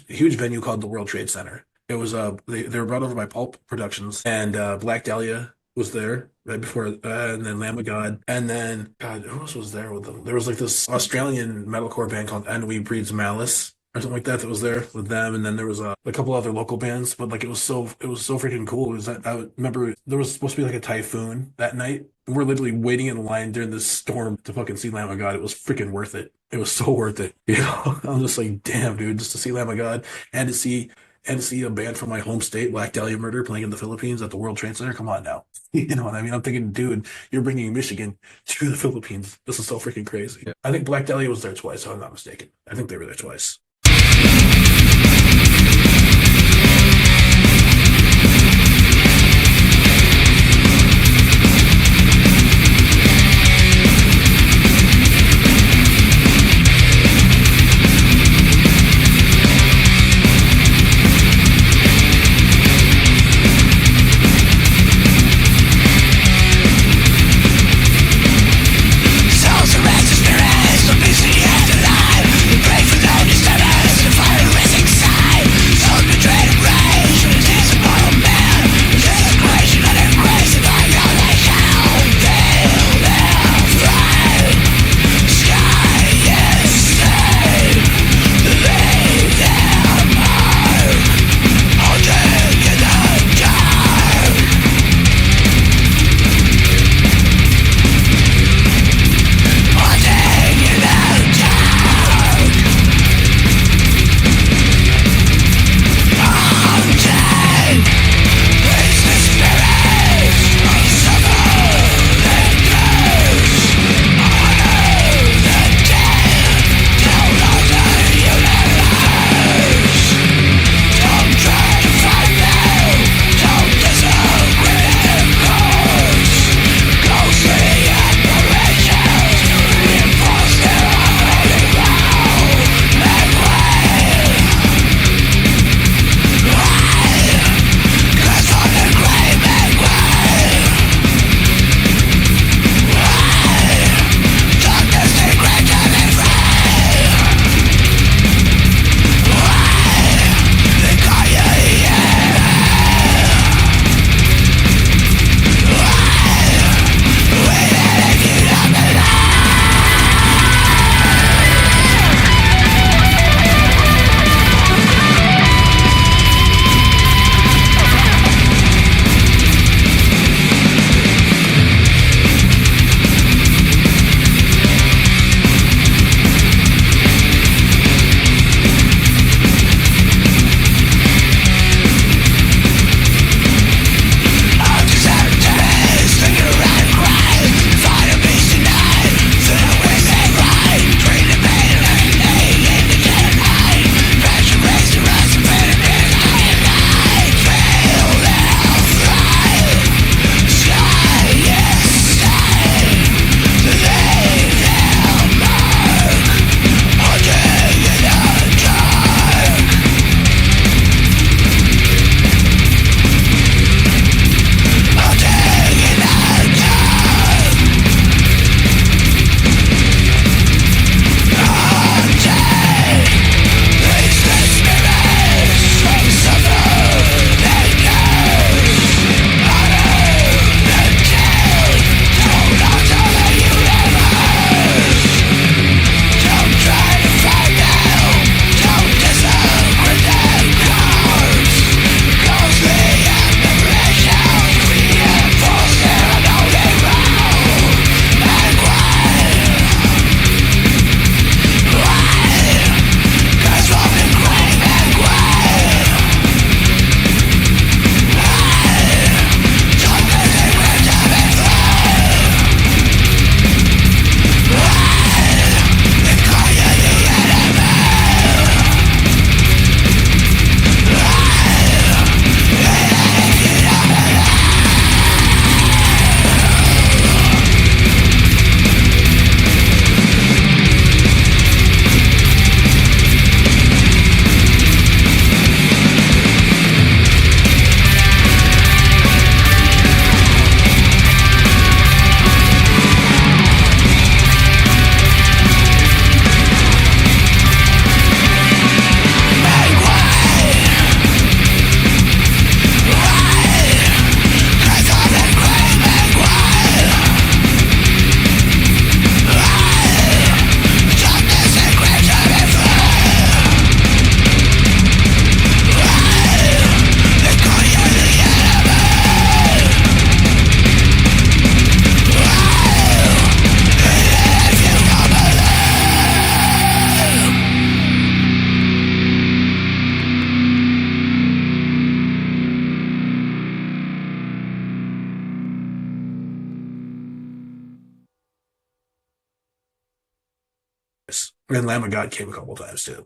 huge venue called the World Trade Center. It was they were brought over by Pulp Productions and Black Dahlia was there right before and then Lamb of God and then God who else was there with them? There was like this Australian metalcore band called Envy Breeds Malice or something like that that was there with them, and then there was a couple other local bands, but like it was so freaking cool. It was that I remember there was supposed to be like a typhoon that night. We're literally waiting in line during this storm to fucking see Lamb of God. It was freaking worth it. It was so worth it. I'm just like, damn, dude, just to see Lamb of God and to see a band from my home state, Black Dahlia Murder, playing in the Philippines at the World Trade Center. Come on now. You know what I mean? I'm thinking, dude, you're bringing Michigan to the Philippines. This is so freaking crazy. I think Black Dahlia was there twice, if I'm not mistaken. I think they were there twice. Souls are restless, their eyes, so busy and alive. We pray for them instead And Lamb of God came a couple times too.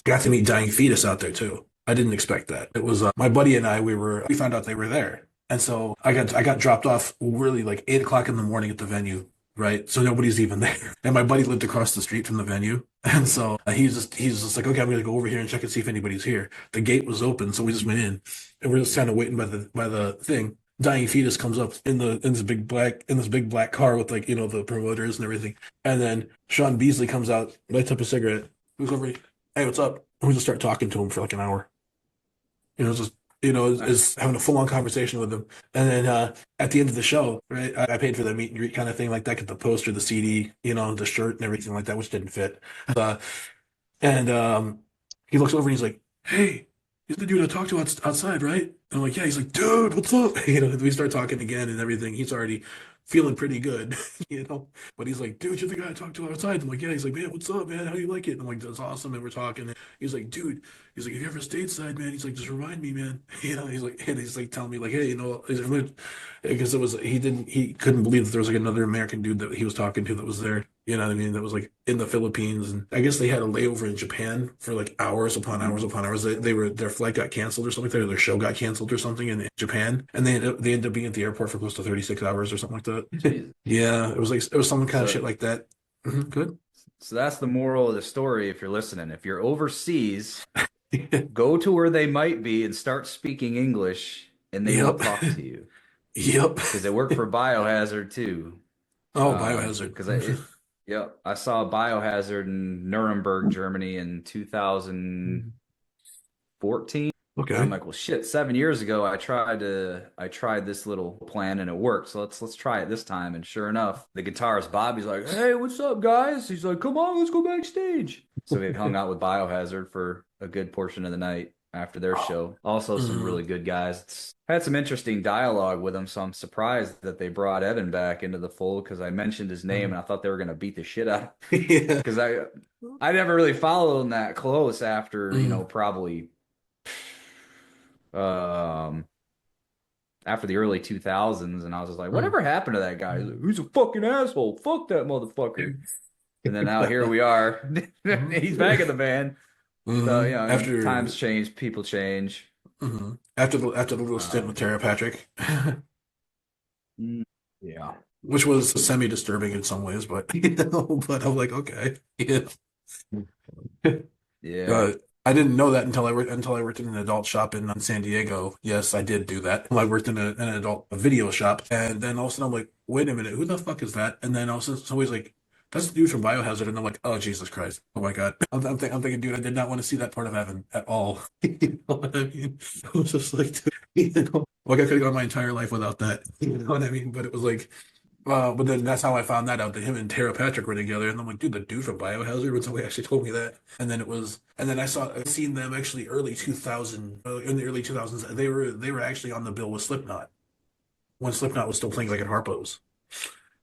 Got to meet Dying Fetus out there too. I didn't expect that. It was my buddy and I. We found out they were there, and so I got dropped off really like 8 o'clock in the morning at the venue. Right, so nobody's even there, and my buddy lived across the street from the venue, and so he's just like, okay, I'm gonna go over here and check and see if anybody's here. The gate was open, so we just went in, and we're just kind of waiting by the thing. Dying Fetus comes up in this big black car with like the promoters and everything, and then Sean Beasley comes out, lights up a cigarette, goes over, hey, what's up? And we just start talking to him for like an hour. Just is having a full on conversation with him. And then at the end of the show, right, I paid for the meet and greet kind of thing like that, get the poster, the CD, the shirt and everything like that, which didn't fit. Uh, and he looks over and he's like, "Hey, he's the dude I talked to outside, right?" And I'm like, "Yeah." He's like, "Dude, what's up?" We start talking again and everything. He's already feeling pretty good, But he's like, "Dude, you're the guy I talked to outside." I'm like, "Yeah." He's like, "Man, what's up, man? How do you like it?" And I'm like, "That's awesome." And we're talking. And he's like, "Dude," he's like, "If you ever stateside, man," he's like, "just remind me, man." He's like telling me like, "Hey, because he couldn't believe that there was like another American dude that he was talking to that was there. You know what I mean? That was like in the Philippines, and I guess they had a layover in Japan for like hours upon hours upon hours. Their flight got canceled or something like that, or their show got canceled or something in Japan, and they ended up being at the airport for close to 36 hours or something like that. Jesus. Yeah, it was some kind of shit So like that. Good. so that's the moral of the story if you're listening. If you're overseas, go to where they might be and start speaking English, and they will Yep. talk to you. Yep. Because it worked for Biohazard too. Oh, Biohazard. Because yep, I saw Biohazard in Nuremberg, Germany in 2014. And I'm Okay. like, well, shit, 7 years ago, I tried this little plan and it worked. So let's try it this time. And sure enough, the guitarist Bobby's like, hey, what's up, guys? He's like, come on, let's go backstage. So we hung out with Biohazard for a good portion of the night after their show. Also, some Mhm. really good guys. Had some interesting dialogue with them, so I'm surprised that they brought Evan back into the fold because I mentioned his name and Mhm. I thought they were going to beat the shit out Yeah. because I never really followed him that close after Mhm. probably um after the early 2000s, and I was just like, Mhm. whatever happened to that guy? He's like, who's a fucking asshole? Fuck that motherfucker. And then now here we are. He's back in the band. So, After times change, people change. after the little stint with Um, Tara Patrick, mm, yeah. which was semi-disturbing in some ways, but but I'm like, okay. Yeah. Yeah. Uh, I didn't know that until I worked in an adult shop in San Diego. Yes, I did do that. I worked in an adult video shop, and then all of a sudden I'm like, wait a minute, who the fuck is that? And then all of a sudden somebody's like, that's the dude from Biohazard, and I'm like, oh Jesus Christ, oh my God. I'm thinking, dude, I did not want to see that part of Evan at all. You know what I mean? I was just like, like I could have gone my entire life without that. You know what I mean? But it was like. But then that's how I found that out that him and Tara Patrick were together, and I'm like, dude, the dude from Biohazard when somebody actually told me that. And then I seen them actually in the early 2000s. They were actually on the bill with Slipknot when Slipknot was still playing like at Harpo's.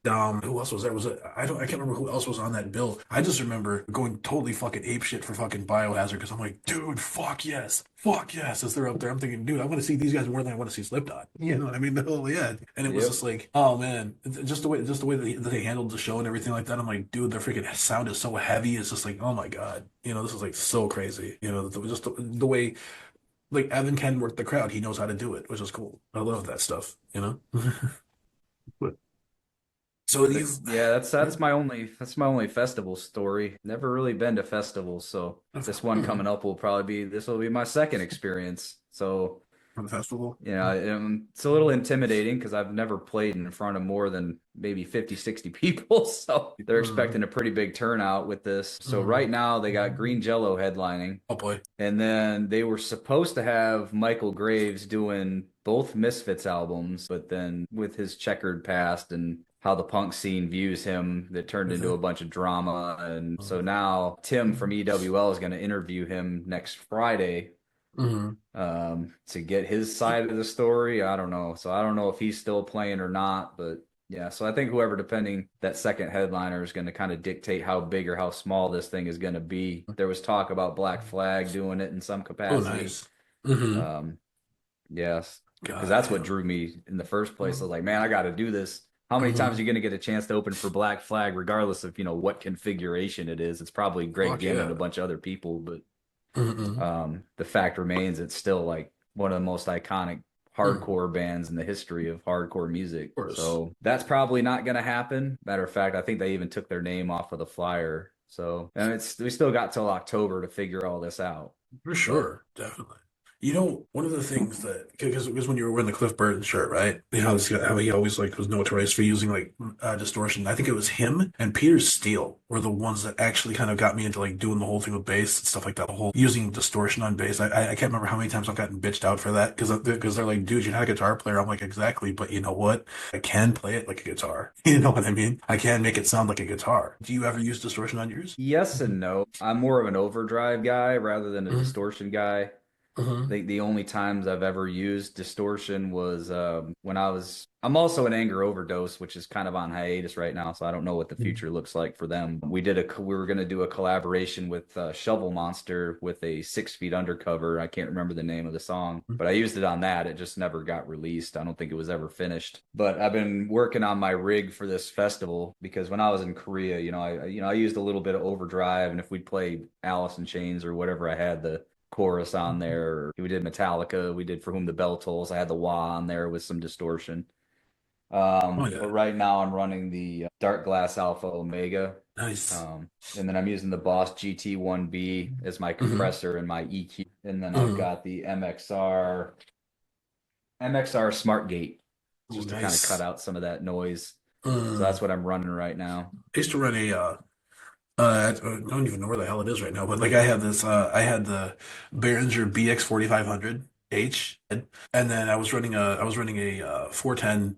Who else was there? I can't remember who else was on that bill. I just remember going totally fucking ape shit for fucking Biohazard because I'm like, dude, fuck yes. As they're up there, I'm thinking, dude, I want to see these guys more than I want to see Slipknot. You know what I mean? Yeah. And it was just Yep. like, oh man, just the way that they handled the show and everything like that. I'm like, dude, their freaking sound is so heavy. It's just like, oh my God, this is like so crazy. Just the way like Evan can work the crowd. He knows how to do it, which is cool. I love that stuff. So But you've yeah, yeah, that's my only festival story. Never really been to festivals, so this one hmm, coming up will be my second experience. So, for the festival. it's a little intimidating because I've never played in front of more than maybe 50, 60 people. So they're Mm, expecting a pretty big turnout with this. So right mm. now they got Green Jello headlining. Oh boy. And then they were supposed to have Michael Graves doing both Misfits albums, but then with his checkered past and how the punk scene views him, that turned into Okay. a bunch of drama. And so Mm, now Tim from EWL is going to interview him next Friday mm, to get his side of the story. I don't know. So I don't know if he's still playing or not, but yeah. So I think whoever, depending that second headliner, is going to kind of dictate how big or how small this thing is going to be. There was talk about Black Flag doing it in some oh, capacity. nice. Hmm. Um, yes, because God that's what damn. drew me in the first place. I Mm, was like, man, I got to do this. how many times are Hmm. you going to get a chance to open for Black Flag, regardless of, what configuration it is? It's probably Greg Fuck Ginn and yeah. a bunch of other people, but Hmm. the fact remains it's still like one of the most iconic Mm, hardcore bands in the history of hardcore music. of course. So that's probably not going to happen. Matter of fact, I think they even took their name off of the flyer. So, and it's we still got till October to figure all this out. For But sure, definitely. One of the things that because when you were wearing the Cliff Burton shirt, right? How he always like was notorious for using like distortion. I think it was him and Peter Steele were the ones that actually kind of got me into like doing the whole thing with bass and stuff like that. The whole using distortion on bass. I can't remember how many times I've gotten bitched out for that because they're like, dude, you're not a guitar player. I'm like, exactly, but you know what? I can play it like a guitar. You know what I mean? I can make it sound like a guitar. Do you ever use distortion on yours? yes and no. I'm more of an overdrive guy rather than a Hmm. distortion guy. Hmm. The only times I've ever used distortion was when I'm also an Anger Overdose, which is kind of on hiatus right now, so I don't know what the future looks like for them. We were going to do a collaboration with Shovel Monster with a 6 Feet Under cover. I can't remember the name of the song, but I used it on that. It just never got released. I don't think it was ever finished. But I've been working on my rig for this festival because when I was in Korea, I used a little bit of overdrive, and if we'd play Alice in Chains or whatever, I had the chorus on there. We did Metallica. We did For Whom the Bell Tolls. I had the wah on there with some distortion. Oh But yeah. right now I'm running the Dark Glass Alpha Omega. Nice. And then I'm using the Boss GT1B as my Hmm. compressor and my EQ. And then I've Hmm. got the MXR Smart Gate Oh, just to kind of cut nice. out some of that noise. So Mm. that's what I'm running right now. I used to run I don't even know where the hell it is right now, but like I had the Behringer BX 4500H, and then I was running a 410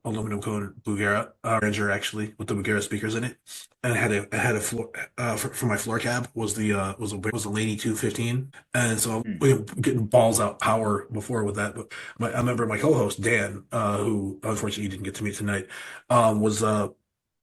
aluminum coated Bugera Behringer actually with the Bugera speakers in it, and I had a floor for my floor cab was a Lady 215, and so Hmm. we were getting balls out power before with that. But I remember my co-host Dan, who unfortunately you didn't get to meet tonight, was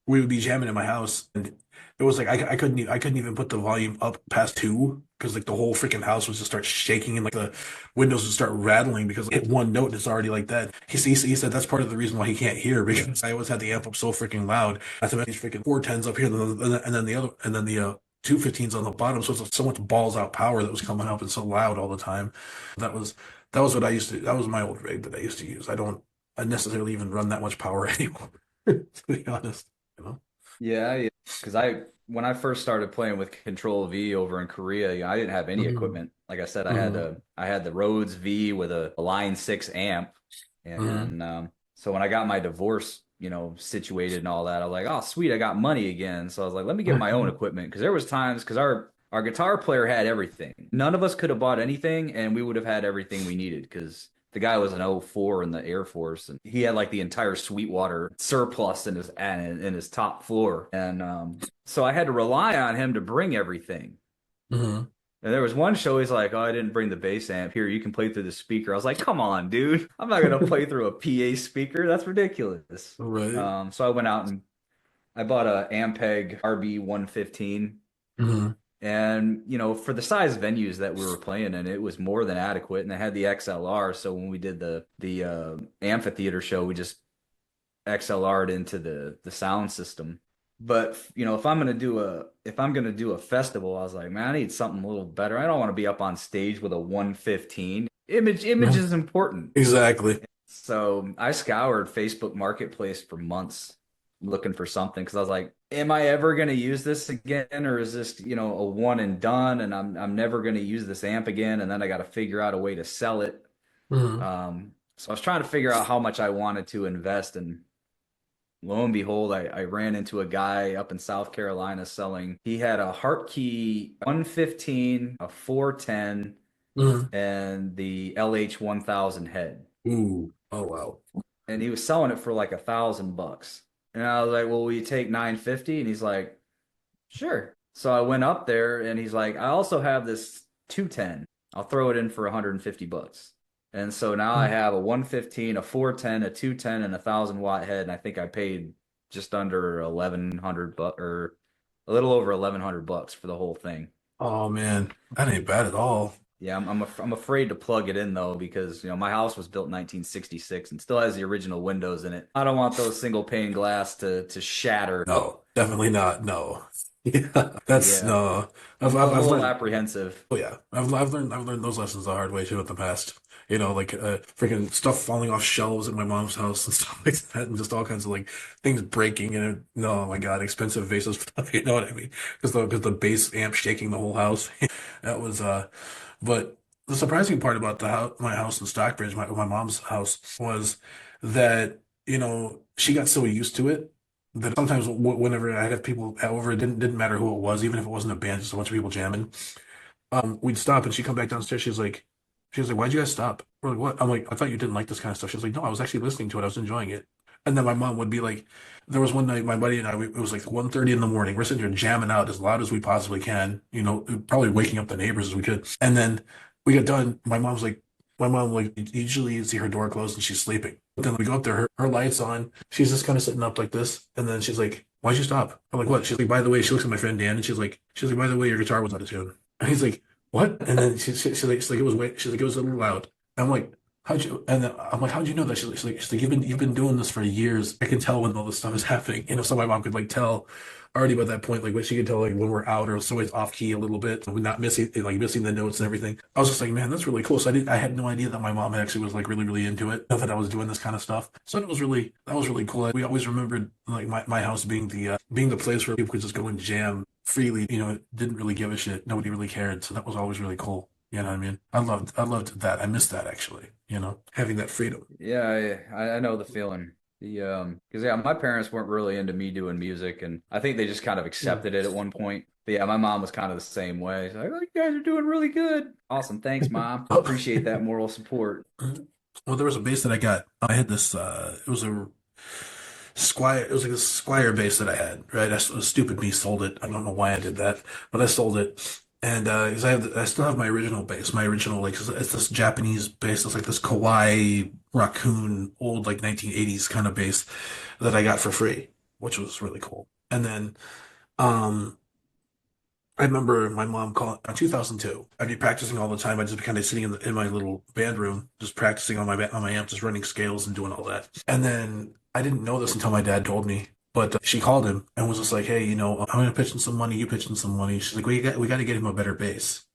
we would be jamming in my house, and it was like I couldn't even put the volume up past two because like the whole freaking house would just start shaking and like the windows would start rattling because like, hit one note and it's already like that. He said that's part of the reason why he can't hear because I always had the amp up so freaking loud. I had these freaking 410s up here and then the 215s on the bottom, so it's like so much balls out power that was coming up and so loud all the time. That was that was what I used to. That was my old rig that I used to use. I necessarily even run that much power anymore, to be honest. You know? Yeah, yeah. Because when I first started playing with Control V over in Korea, I didn't have any Hmm. equipment. Like I said, Hmm. I had the Rhodes V with a Line 6 amp, Hmm. and so when I got my divorce, situated and all that, I was like, oh, sweet, I got money again. So I was like, let me get my own equipment because there was times because our guitar player had everything. None of us could have bought anything, and we would have had everything we needed because the guy was an '04 in the Air Force, and he had like the entire Sweetwater surplus in his top floor, and so I had to rely on him to bring everything. Hmm. And there was one show he's like, "Oh, I didn't bring the bass amp. Here, you can play through the speaker." I was like, "Come on, dude! I'm not gonna play through a PA speaker. That's ridiculous." Right. So I went out and I bought a Ampeg RB 115. Hmm. And, for the size venues that we were playing in, it was more than adequate. And it had the XLR. So when we did the amphitheater show, we just XLR'd into the sound system. But if I'm gonna do a festival, I was like, man, I need something a little better. I don't want to be up on stage with a 115. Image is important. Exactly. So I scoured Facebook Marketplace for months looking for something because I was like, am I ever going to use this again, or is this, a one and done, and I'm never going to use this amp again, and then I got to figure out a way to sell it. Hmm. So I was trying to figure out how much I wanted to invest, and lo and behold, I ran into a guy up in South Carolina selling. He had a Hartkey 115, a 410, Hmm. and the LH 1000 head. Ooh. Oh wow. And he was selling it for like $1,000. And I was like, well, will you take 950? And he's like, sure. So I went up there and he's like, I also have this 210. I'll throw it in for $150. And so now I have a 115, a 410, a 210, and a 1,000 watt head. And I think I paid just under 1,100 bucks or a little over $1,100 for the whole thing. Oh man, that ain't bad at all. Yeah, I'm afraid to plug it in though because my house was built in 1966 and still has the original windows in it. I don't want those single pane glass to shatter. No, definitely not. No. Yeah, that's Yeah, no. I'm a I've little learned. apprehensive. Oh yeah, I've learned those lessons the hard way too in the past. Like freaking stuff falling off shelves at my mom's house and stuff like that, and just all kinds of like things breaking and no, oh my God, expensive vases stuff. You know what I mean? Because the bass amp shaking the whole house. That was but the surprising part about my house in Stockbridge, my mom's house, was that she got so used to it that sometimes whenever I'd have people over, it didn't matter who it was, even if it wasn't a band, just a bunch of people jamming. We'd stop and she'd come back downstairs. She was like, "Why'd you guys stop?" We're like, "What?" I'm like, "I thought you didn't like this kind of stuff." She was like, "No, I was actually listening to it. I was enjoying it." And then my mom would be like, there was one night my buddy and I, it was like 1:30 in the morning. We're sitting here jamming out as loud as we possibly can, probably waking up the neighbors as we could. And then we get done. My mom like usually you see her door closed and she's sleeping. But then we go up there, her lights on. She's just kind of sitting up like this, and then she's like, "Why'd you stop?" I'm like, "What?" She's like, "By the way," she looks at my friend Dan, and she's like, "By the way, your guitar was out of tune." And he's like, "What?" And then she's like, "It was way." She's like, "It was a little loud." I'm like, "How'd you?" And then I'm like, "How'd you know that?" She's like, "You've been doing this for years. I can tell when all this stuff is happening." So my mom could like tell already by that point, like what she could tell like when we're out or it's always off key a little bit, we're not missing the notes and everything. I was just like, man, that's really cool. So I had no idea that my mom actually was like really, really into it, that I was doing this kind of stuff. So that was really cool. We always remembered like my house being the place where people could just go and jam freely. Didn't really give a shit. Nobody really cared. So that was always really cool. You know what I mean? I loved that. I missed that actually, having that freedom. Yeah, I know the feeling. Because yeah, my parents weren't really into me doing music, and I think they just kind of Mm. accepted it at one point. But yeah, my mom was kind of the same way. She's like, "Oh, you guys are doing really good. Awesome, thanks, mom. Appreciate that moral support." Well, there was a bass that I got. I had this. It was a Squire. It was like a Squire bass that I had. Right. Stupid me sold it. I don't know why I did that, but I sold it. And 'cause I still have my original bass. My original like it's this Japanese bass. It's like this kawaii raccoon old like 1980s kind of bass that I got for free, which was really cool. And then um I remember my mom calling in 2002. I'd be practicing all the time. I'd just be kind of sitting in my little band room, just practicing on my amp, just running scales and doing all that. And then I didn't know this until my dad told me. But she called him and was just like, "Hey, I'm gonna pitch in some money. You pitch in some money." She's like, "We got to get him a better bass."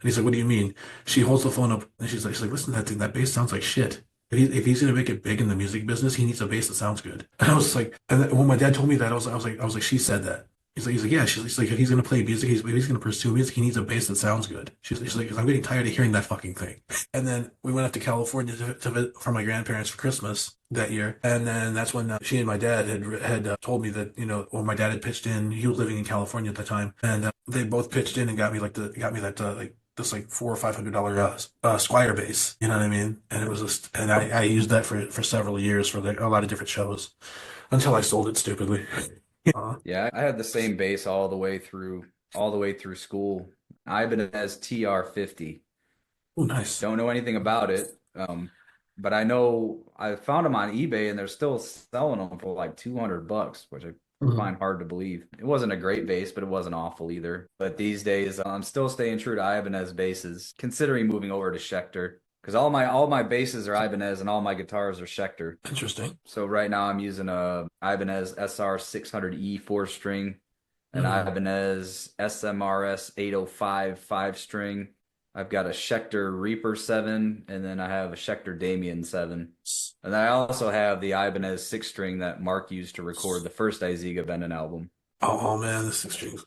And he's like, "What do you mean?" She holds the phone up and she's like, "Listen to that thing. That bass sounds like shit. If he's gonna make it big in the music business, he needs a bass that sounds good." And I was like, and then when my dad told me that, I was like, "She said that." He's like, "Yeah." She's like, "If he's gonna play music, if he's gonna pursue music, he needs a bass that sounds good." She's like, "I'm getting tired of hearing that fucking thing." And then we went up to California to visit for my grandparents for Christmas that year, and then that's when she and my dad had told me that when my dad had pitched in, he was living in California at the time, and they both pitched in and got me that like this like $400 or $500 Squire bass. You know what I mean? And it was just, and I used that for several years for like a lot of different shows until I sold it stupidly. Yeah, I had the same bass all the way through school. Ibanez TR50. Oh, nice. Don't know anything about it. But I know I found them on eBay and they're still selling them for like $200, which I Mhm. find hard to believe. It wasn't a great bass, but it wasn't awful either. But these days, I'm still staying true to Ibanez basses, considering moving over to Schecter because all my basses are Ibanez and all my guitars are Schecter. Interesting. So right now I'm using a Ibanez SR 600E 4 string, an Mm. Ibanez SMRS 805 5 string. I've got a Schecter Reaper 7, and then I have a Schecter Damien 7. And I also have the Ibanez 6 string that Mark used to record the first Iziga Bendon album. Oh man, this is strings.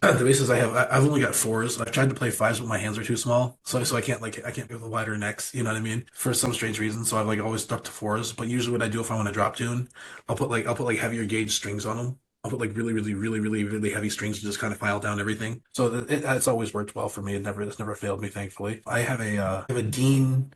The basses I have, I've only got fours. I've tried to play fives, but my hands are too small, so I can't go with wider necks. You know what I mean? For some strange reason, so I've like always stuck to fours. But usually, what I do if I want to drop tune, I'll put like heavier gauge strings on them. I'll put like really, really, really, really, really heavy strings to just kind of file down everything. So it's always worked well for me. It's never failed me, thankfully. I have a Dean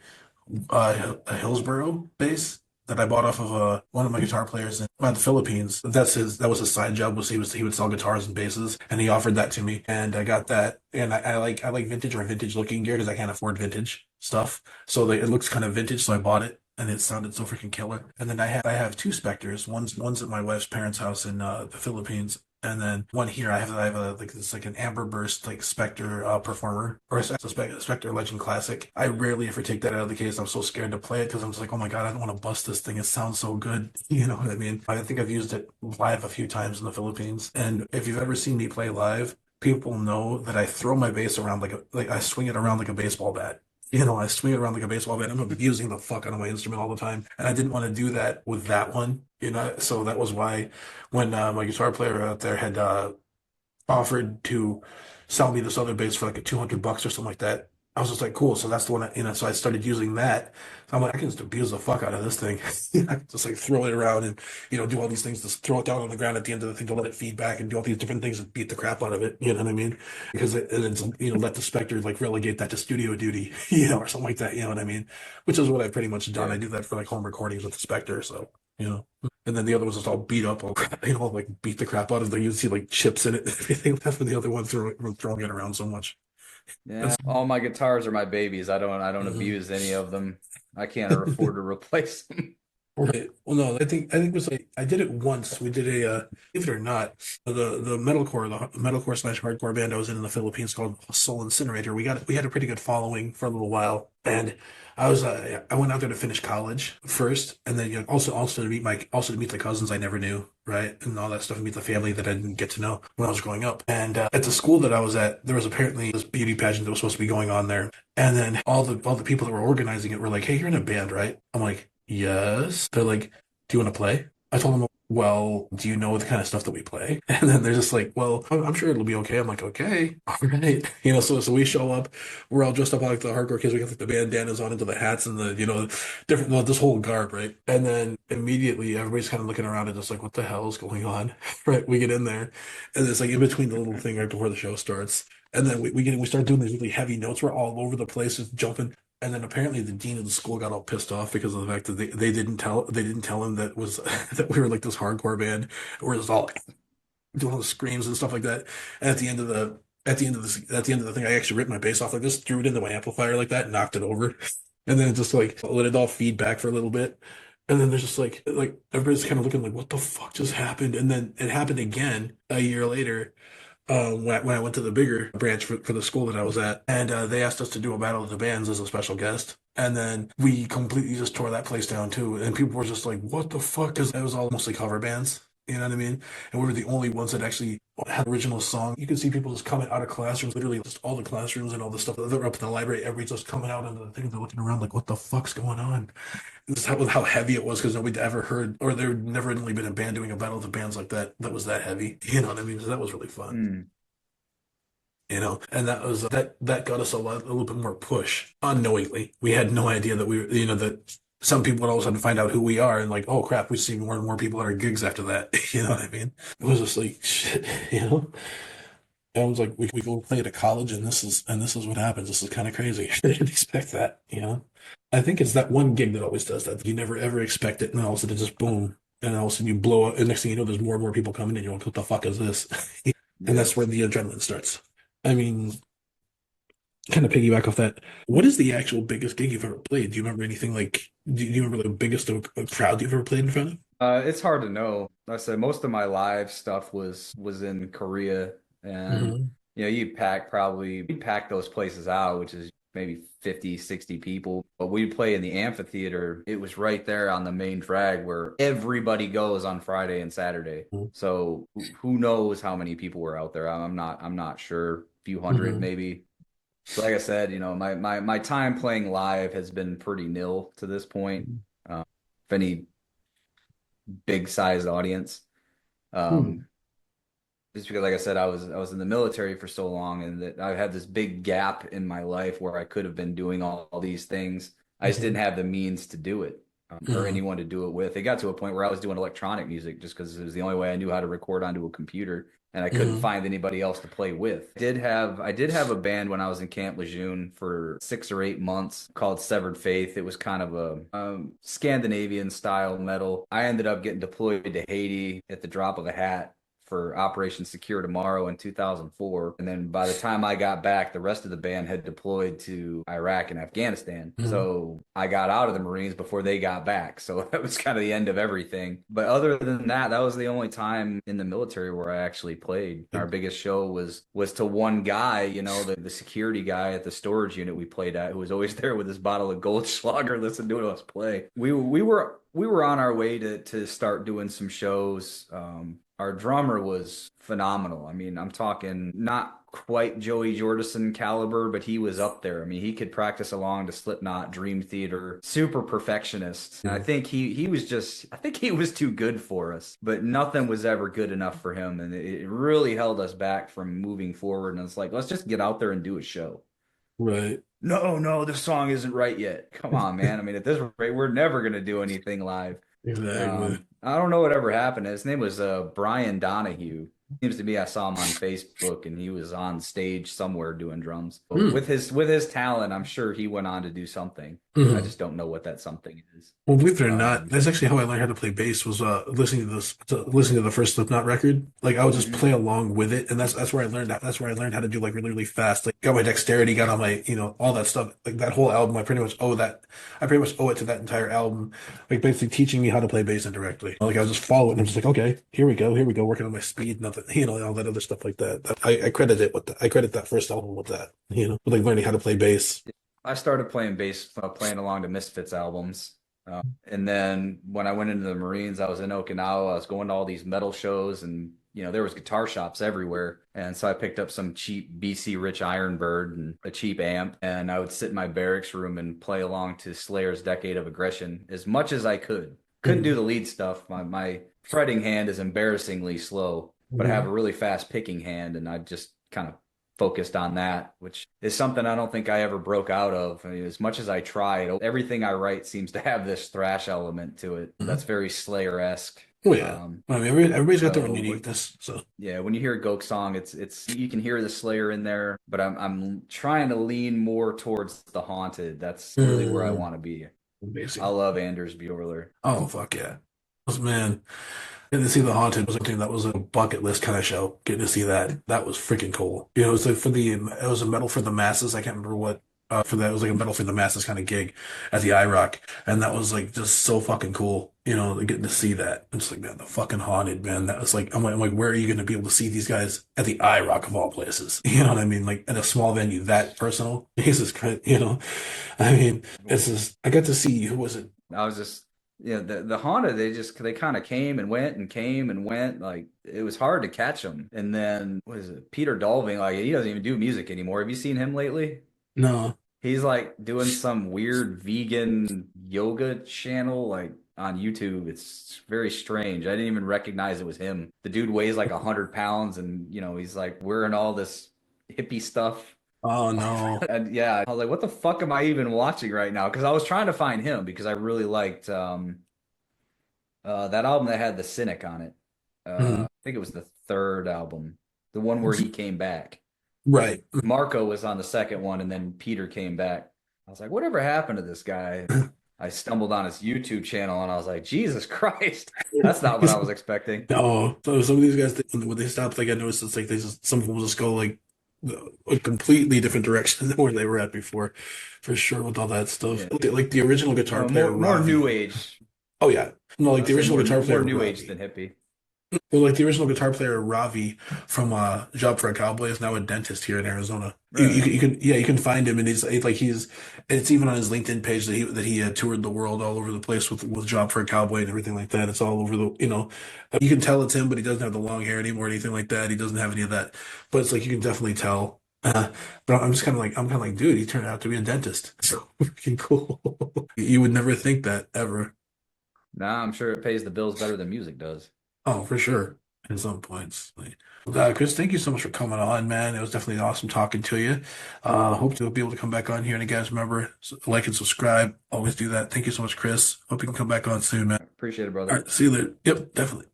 a Hillsborough bass that I bought off of one of my guitar players in the Philippines. That was his side job. Was he would sell guitars and basses, and he offered that to me, and I got that. And I like vintage or vintage looking gear because I can't afford vintage stuff. So it looks kind of vintage, so I bought it. And it sounded so freaking killer. And then I have two Spectres. One's at my wife's parents' house in the Philippines, And then one here, I have a like this like an Amber Burst like Spectre performer or a Spectre Legend Classic. I rarely ever take that out of the case. I'm so scared to play it because I'm just like, oh my God, I don't want to bust this thing. It sounds so good. You know what I mean? I think I've used it live a few times in the Philippines. And if you've ever seen me play live, people know that I throw my bass around like I swing it around like a baseball bat. You know, I swing it around like a baseball bat. I'm abusing the fuck out of my instrument all the time. And I didn't want to do that with that one, you know. So that was why when my guitar player out there had offered to sell me this other bass for like a $200 or something like that. I was just like, cool. So that's the one, so I started using that. So I'm like, I can just abuse the fuck out of this thing. I can just like throw it around and, do all these things, just throw it down on the ground at the end of the thing to let it feed back and do all these different things and beat the crap out of it. You know what I mean? Because and it's, let the Spectre like relegate that to studio duty, or something like that. You know what I mean? Which is what I've pretty much done. Yeah. I do that for like home recordings with the Spectre. So, you know. And then the other one's just all beat up, all crap, like beat the crap out of it. You see like chips in it and everything left for the other one throwing it around so much. Yeah. That's All my guitars are my babies. I don't mhm. abuse any of them. I can't afford to replace them. Right. Well, no, I think it was like I did it once. We did believe it or not, the metalcore slash hardcore band I was in the Philippines called Soul Incinerator. We had a pretty good following for a little while, and I went out there to finish college first, and then also to meet the cousins I never knew, right, and all that stuff, and meet the family that I didn't get to know when I was growing up. And at the school that I was at, there was apparently this beauty pageant that was supposed to be going on there, and then all the people that were organizing it were like, "Hey, you're in a band, right?" I'm like, yes. They're like, do you want to play? I told them, well, do you know the kind of stuff that we play? And then they're just like, well, I'm sure it'll be okay. I'm like, okay, all right. So we show up, we're all dressed up like the hardcore kids. We got like the bandanas on into the hats and the, different, well, this whole garb, right? And then immediately everybody's kind of looking around and just like, what the hell is going on? Right? We get in there and it's like in between the little thing right before the show starts. And then we start doing these really heavy notes. We're all over the place, just jumping. And then apparently the dean of the school got all pissed off because of the fact that they didn't tell him that was that we were like this hardcore band. We're just all doing all the screams and stuff like that. And at the end of the thing, I actually ripped my bass off like this, threw it into my amplifier like that, knocked it over, and then it just like let it all feed back for a little bit. And then there's just like everybody's kind of looking like, what the fuck just happened? And then it happened again a year later when I went to the bigger branch for the school that I was at, and they asked us to do a battle of the bands as a special guest. And then we completely just tore that place down too. And people were just like, what the fuck? Because it was all mostly cover bands. You know what I mean? And we were the only ones that actually had original song. You could see people just coming out of classrooms, literally just all the classrooms and all the stuff that were up in the library. Everybody's just coming out into the thing. They're looking around like, what the fuck's going on? This is how heavy it was because nobody ever heard, or there never really been a band doing a battle of the bands like that was that heavy. You know what I mean? So that was really fun. Hmm. And that got us a little bit more push unknowingly. We had no idea that that some people would all of a sudden find out who we are and like, oh crap, we see more and more people at our gigs after that. You know what I mean? It was just like shit, you know. And I was like, we go play at a college, and this is what happens. This is kind of crazy. I didn't expect that, you know. I think it's that one gig that always does that. You never ever expect it, and all of a sudden it just boom, and all of a sudden you blow up, and next thing you know, there's more and more people coming in. You're like, what the fuck is this? And Yeah. that's where the adrenaline starts. I mean, kind of piggyback off that. What is the actual biggest gig you've ever played? Do you remember anything like? Do you remember the biggest crowd you've ever played in front of? It's hard to know. Like I said most of my live stuff was in Korea, and Hmm. you'd pack those places out, which is maybe 50, 60 people. But we'd play in the amphitheater. It was right there on the main drag where everybody goes on Friday and Saturday. So who knows how many people were out there? I'm not sure. A few hundred Hmm. maybe. But like I said, my time playing live has been pretty nil to this point. If any big sized audience. Hmm. Um, just because, like I said, I was in the military for so long, and that I had this big gap in my life where I could have been doing all these things. I just didn't Hmm. have the means to do it, or Hmm. anyone to do it with. It got to a point where I was doing electronic music just because it was the only way I knew how to record onto a computer, and I couldn't Hmm. find anybody else to play with. I did have a band when I was in Camp Lejeune for 6 or 8 months called Severed Faith. It was kind of a Scandinavian style metal. I ended up getting deployed to Haiti at the drop of a hat for Operation Secure Tomorrow in 2004. And then by the time I got back, the rest of the band had deployed to Iraq and Afghanistan. Mhm. So I got out of the Marines before they got back. So that was kind of the end of everything. But other than that, that was the only time in the military where I actually played. Our biggest show was to one guy, the security guy at the storage unit we played at, who was always there with his bottle of Goldschlager listening to us play. We were on our way to start doing some shows. Our drummer was phenomenal. I mean, I'm talking not quite Joey Jordison caliber, but he was up there. I mean, he could practice along to Slipknot, Dream Theater, super perfectionist. And I think I think he was too good for us, but nothing was ever good enough for him. And it really held us back from moving forward. And it's like, let's just get out there and do a show. Right. No, no, this song isn't right yet. Come on, man. I mean, at this rate, we're never going to do anything live. Exactly. I don't know what ever happened. His name was Brian Donahue. Seems to be I saw him on Facebook and he was on stage somewhere doing drums. Hmm. With his talent, I'm sure he went on to do something. I Mhm. just don't know what that something is. Well, believe it or not, Um, that's actually how I learned how to play bass was listening to the first Slipknot record. Like I would just mhm. play along with it, and that's where I learned that. That's where I learned how to do like really really fast. Like got my dexterity, got all my all that stuff. Like that whole album, I pretty much owe that. I pretty much owe it to that entire album. Like basically teaching me how to play bass indirectly. Like I was just following. I'm just like, okay, here we go, working on my speed, nothing, all that other stuff like that. I credit it with I credit that first album with that. With like learning how to play bass. I started playing bass, playing along to Misfits albums. And then when I went into the Marines, I was in Okinawa. I was going to all these metal shows, and there was guitar shops everywhere. And so I picked up some cheap BC Rich Ironbird and a cheap amp, and I would sit in my barracks room and play along to Slayer's Decade of Aggression as much as I could. Couldn't do Mhm. the lead stuff. My fretting hand is embarrassingly slow, but I have a Mhm. really fast picking hand, and I just kind of focused on that, which is something I don't think I ever broke out of. I mean, as much as I tried, everything I write seems to have this thrash element to it. Mhm. That's very Slayer-esque. Oh yeah. Um, I mean, everybody's got their own so uniqueness. So yeah, when you hear a Goke song, it's you can hear the Slayer in there, but I'm trying to lean more towards the Haunted. That's really where I mm, want to be. I amazing. love Anders Bueller. Oh fuck yeah. Man, getting to see the Haunted was something that was a bucket list kind of show. Getting to see that was freaking cool. It was like it was a metal for the masses. I can't remember what for that. It was like a metal for the masses kind of gig at the IROC, and that was like just so fucking cool. Like, getting to see that. I'm just like, man, the fucking Haunted, man. That was like, I'm like, where are you going to be able to see these guys at the IROC of all places? You know what I mean? Like in a small venue that personal. Jesus Christ, I mean, it's just I got to see who was it? I was just the Honda they kind of came and went and came and went, like it was hard to catch them. And then what is it, Peter Dolving, like he doesn't even do music anymore. Have you seen him lately? No. He's like doing some weird vegan yoga channel like on YouTube. It's very strange. I didn't even recognize it was him. The dude weighs like 100 pounds, and he's like wearing all this hippie stuff. Oh no. And yeah, I was like, what the fuck am I even watching right now? Because I was trying to find him because I really liked that album that had the Cynic on it. Mhm. I think it was the third album, the one where he came back. Right. Marco was on the second one, and then Peter came back. I was like, whatever happened to this guy? I stumbled on his YouTube channel, and I was like, Jesus Christ, that's not what I was expecting. No, so some of these guys, when they stop, like I noticed, it's like some of them just go like a completely different direction than where they were at before, for sure. With all that stuff, Yeah, like the original guitar player more new Ravi. age. Oh yeah, no, like I'll the say original guitar more player new age than Ravi. hippie. Well, like the original guitar player Ravi from Job for a Cowboy is now a dentist here in Arizona. Really? You can find him, and it's even on his LinkedIn page that he toured the world all over the place with Job for a Cowboy and everything like that. It's all over you can tell it's him, but he doesn't have the long hair anymore or anything like that. He doesn't have any of that, but it's like you can definitely tell. But I'm kind of like, dude, he turned out to be a dentist. So freaking cool. You would never think that ever. Nah, I'm sure it pays the bills better than music does. Oh, for sure. At some points. Chris, thank you so much for coming on, man. It was definitely awesome talking to you. Hope to be able to come back on here. And guys, remember, like and subscribe. Always do that. Thank you so much, Chris. Hope you can come back on soon, man. Appreciate it, All brother. right, see you later. Yep, definitely.